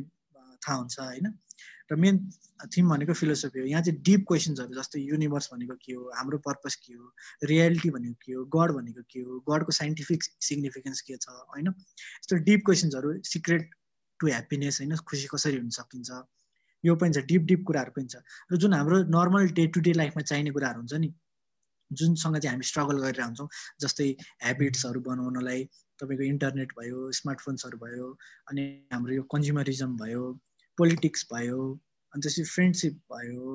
थाहा हुन्छ हैन र मेन थीम भनेको फिलोसफी हो यहाँ चाहिँ डीप क्वेशन्सहरु जस्तै युनिभर्स भनेको के हो हाम्रो पर्पस के हो रियालिटी भनेको के हो गड भनेको के हो गडको साइन्टिफिक सिग्निफिकेन्स के छ हैन यस्तो डीप क्वेशन्सहरु सिक्रेट टु ह्याप्पीनेस हैन खुशी कसरी हुन सकिन्छ यो पनि छ डीप कुराहरु पनि छ र जुन हाम्रो नर्मल डे टु डे लाइफमा चाहिने कुराहरु हुन्छ नि जुनसँग चाहिँ हामी स्ट्रगल गरेर हुन्छौँ जस्तै ह्याबिट्सहरु बनाउनलाई तपाईको इन्टरनेट भयो स्मार्टफोन्सहरु भयो अनि हाम्रो यो कन्ज्युमरिजम भयो पोलिटिक्स भयो अनि त्यसपछि फ्रेन्डशिप भयो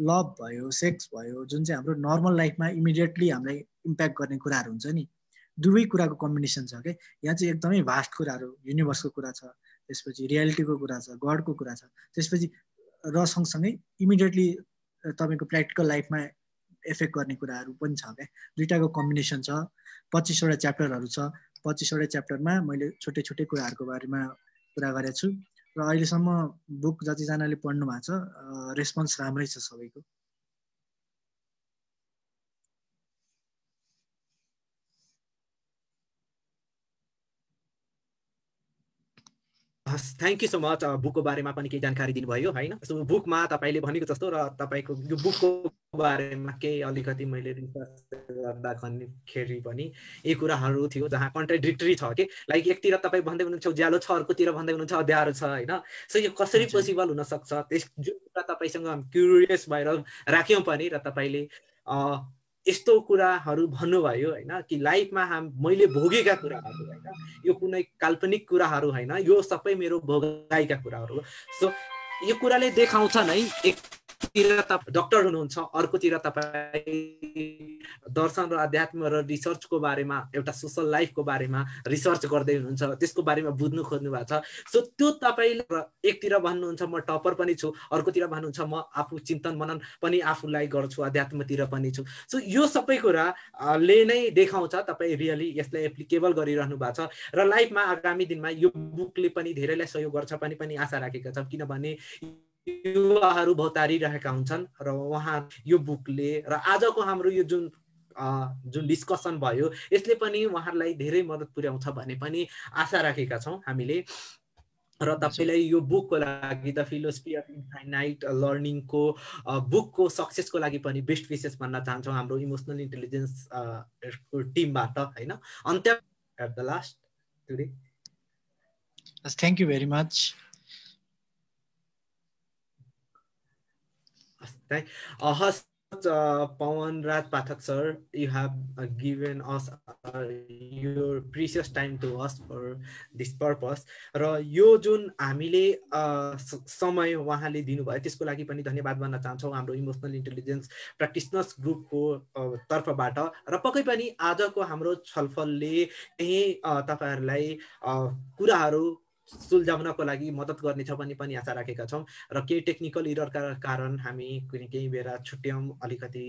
लभ भयो सेक्स भयो जुन चाहिँ हाम्रो नर्मल लाइफमा इमिडिएटली हामीलाई इम्प्याक्ट गर्ने कुराहरु हुन्छ नि दुवै कुराको कम्बिनेसन छ के यहाँ चाहिँ एकदमै भास्ट कुराहरु युनिभर्सको कुरा छ त्यसपछि रियालिटीको कुरा छ गडको कुरा छ त्यसपछि र सँगसँगै इमिडिएटली तपाईको प्र्याक्टिकल लाइफमा इफेक्ट गर्ने कुराहरु पनि छ के दुईटाको कम्बिनेसन छ 25 वटा च्याप्टरहरु छ 25 वटा च्याप्टरमा मैले छोटे छोटे कुराहरुको बारेमा कुरा गरेको छु र अहिलेसम्म बुक जति जनाले पढ्नु भएको छ रेस्पोन्स राम्रै छ सबैको थ्यांक यू सो मच बुकको बारेमा पनि केही जानकारी दिनुभयो हैन सो बुकमा तपाईले भनेको जस्तो र तपाईको यो बुकको बारेमा केही अलिकति मैले रिसर्च गर्दाखेरि पनि यी कुराहरु थियो जहाँ कन्ट्राडिक्टरी छ के लाइक एकतिर तपाई भन्दै हुनुहुन्छ उज्यालो छ अर्कोतिर भन्दै हुनुहुन्छ अँध्यारो छ हैन सो यो कसरी पोसिबल हुन सक्छ त्यस जुन कुरा तपाईसँग क्युरियस भएर राख्यौं पनि र तपाईले यस्तो कुराहरू भन्नुभयो होइन कि लाइफमा मैले भोगेका कुराहरू होइन, यो कुनै काल्पनिक कुराहरू होइन, यो सबै मेरो भोगाइका कुराहरू हो। सो यो कुराले देखाउँछ नै एकतिर तपाईँ डक्टर हुनुहुन्छ, अर्कोतिर तपाईँ दर्शन र अध्यात्म र रिसर्चको बारेमा एउटा सोसल लाइफको बारेमा रिसर्च गर्दै हुनुहुन्छ, त्यसको बारेमा बुझ्नु खोज्नु भएको छ। सो त्यो तपाईँले एकतिर भन्नुहुन्छ म टपर पनि छु, अर्कोतिर भन्नुहुन्छ म आफू चिन्तन मनन पनि आफूलाई गर्छु, अध्यात्मतिर पनि छु। सो यो सबै कुराले नै देखाउँछ तपाईँ रियली यसलाई एप्लिकेबल गरिरहनु भएको छ र लाइफमा आगामी दिनमा यो बुकले पनि धेरैलाई सहयोग गर्छ पनि आशा राखेका छौँ, किनभने युवाहरू भौतारिरहेका हुन्छन् र उहाँ यो बुकले र आजको हाम्रो यो जुन डिस्कसन भयो यसले पनि उहाँहरूलाई धेरै मद्दत पुर्याउँछ भन्ने पनि आशा राखेका छौँ हामीले। र तपाईँलाई यो बुकको लागि द फिलोसफी अफ इन्फाइनाइट लर्निङको बुकको सक्सेसको लागि पनि बेस्ट विसेस भन्न चाहन्छौँ हाम्रो इमोसनल इन्टेलिजेन्स टिमबाट होइन। अन्त्य at the last today. Thank you very much. Pawan Raj Pathak sir, you have given us your precious time to us for this purpose. र यो जुन हामीले समय उहाँले दिनुभयो त्यसको लागि पनि धन्यवाद भन्न चाहन्छौँ हाम्रो इमोसनल इन्टेलिजेन्स प्र्याक्टिसनर्स ग्रुपको तर्फबाट। र पक्कै पनि आजको हाम्रो छलफलले यही तपाईँहरूलाई कुराहरू सुल्झाउनको लागि मद्दत गर्नेछ भन्ने पनि आशा राखेका छौँ। र केही टेक्निकल इररका कारण हामी केही बेला छुट्यौँ, अलिकति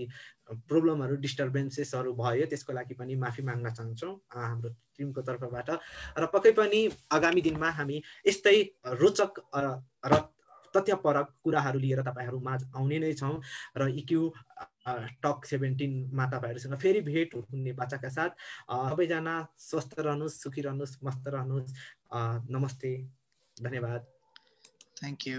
प्रब्लमहरू डिस्टर्बेन्सेसहरू भयो, त्यसको लागि पनि माफी माग्न चाहन्छौँ हाम्रो टिमको तर्फबाट। र पक्कै पनि आगामी दिनमा हामी यस्तै रोचक र तथ्यपरक कुराहरू लिएर तपाईँहरूमा आउने नै छौँ। र इक्यू टक 17मा तपाईँहरूसँग फेरि भेट हुने बाचाका साथ सबैजना स्वस्थ रहनुहोस्, सुखी रहनुहोस्, मस्त रहनुहोस्। नमस्ते, धन्यवाद, थ्याङ्क यू।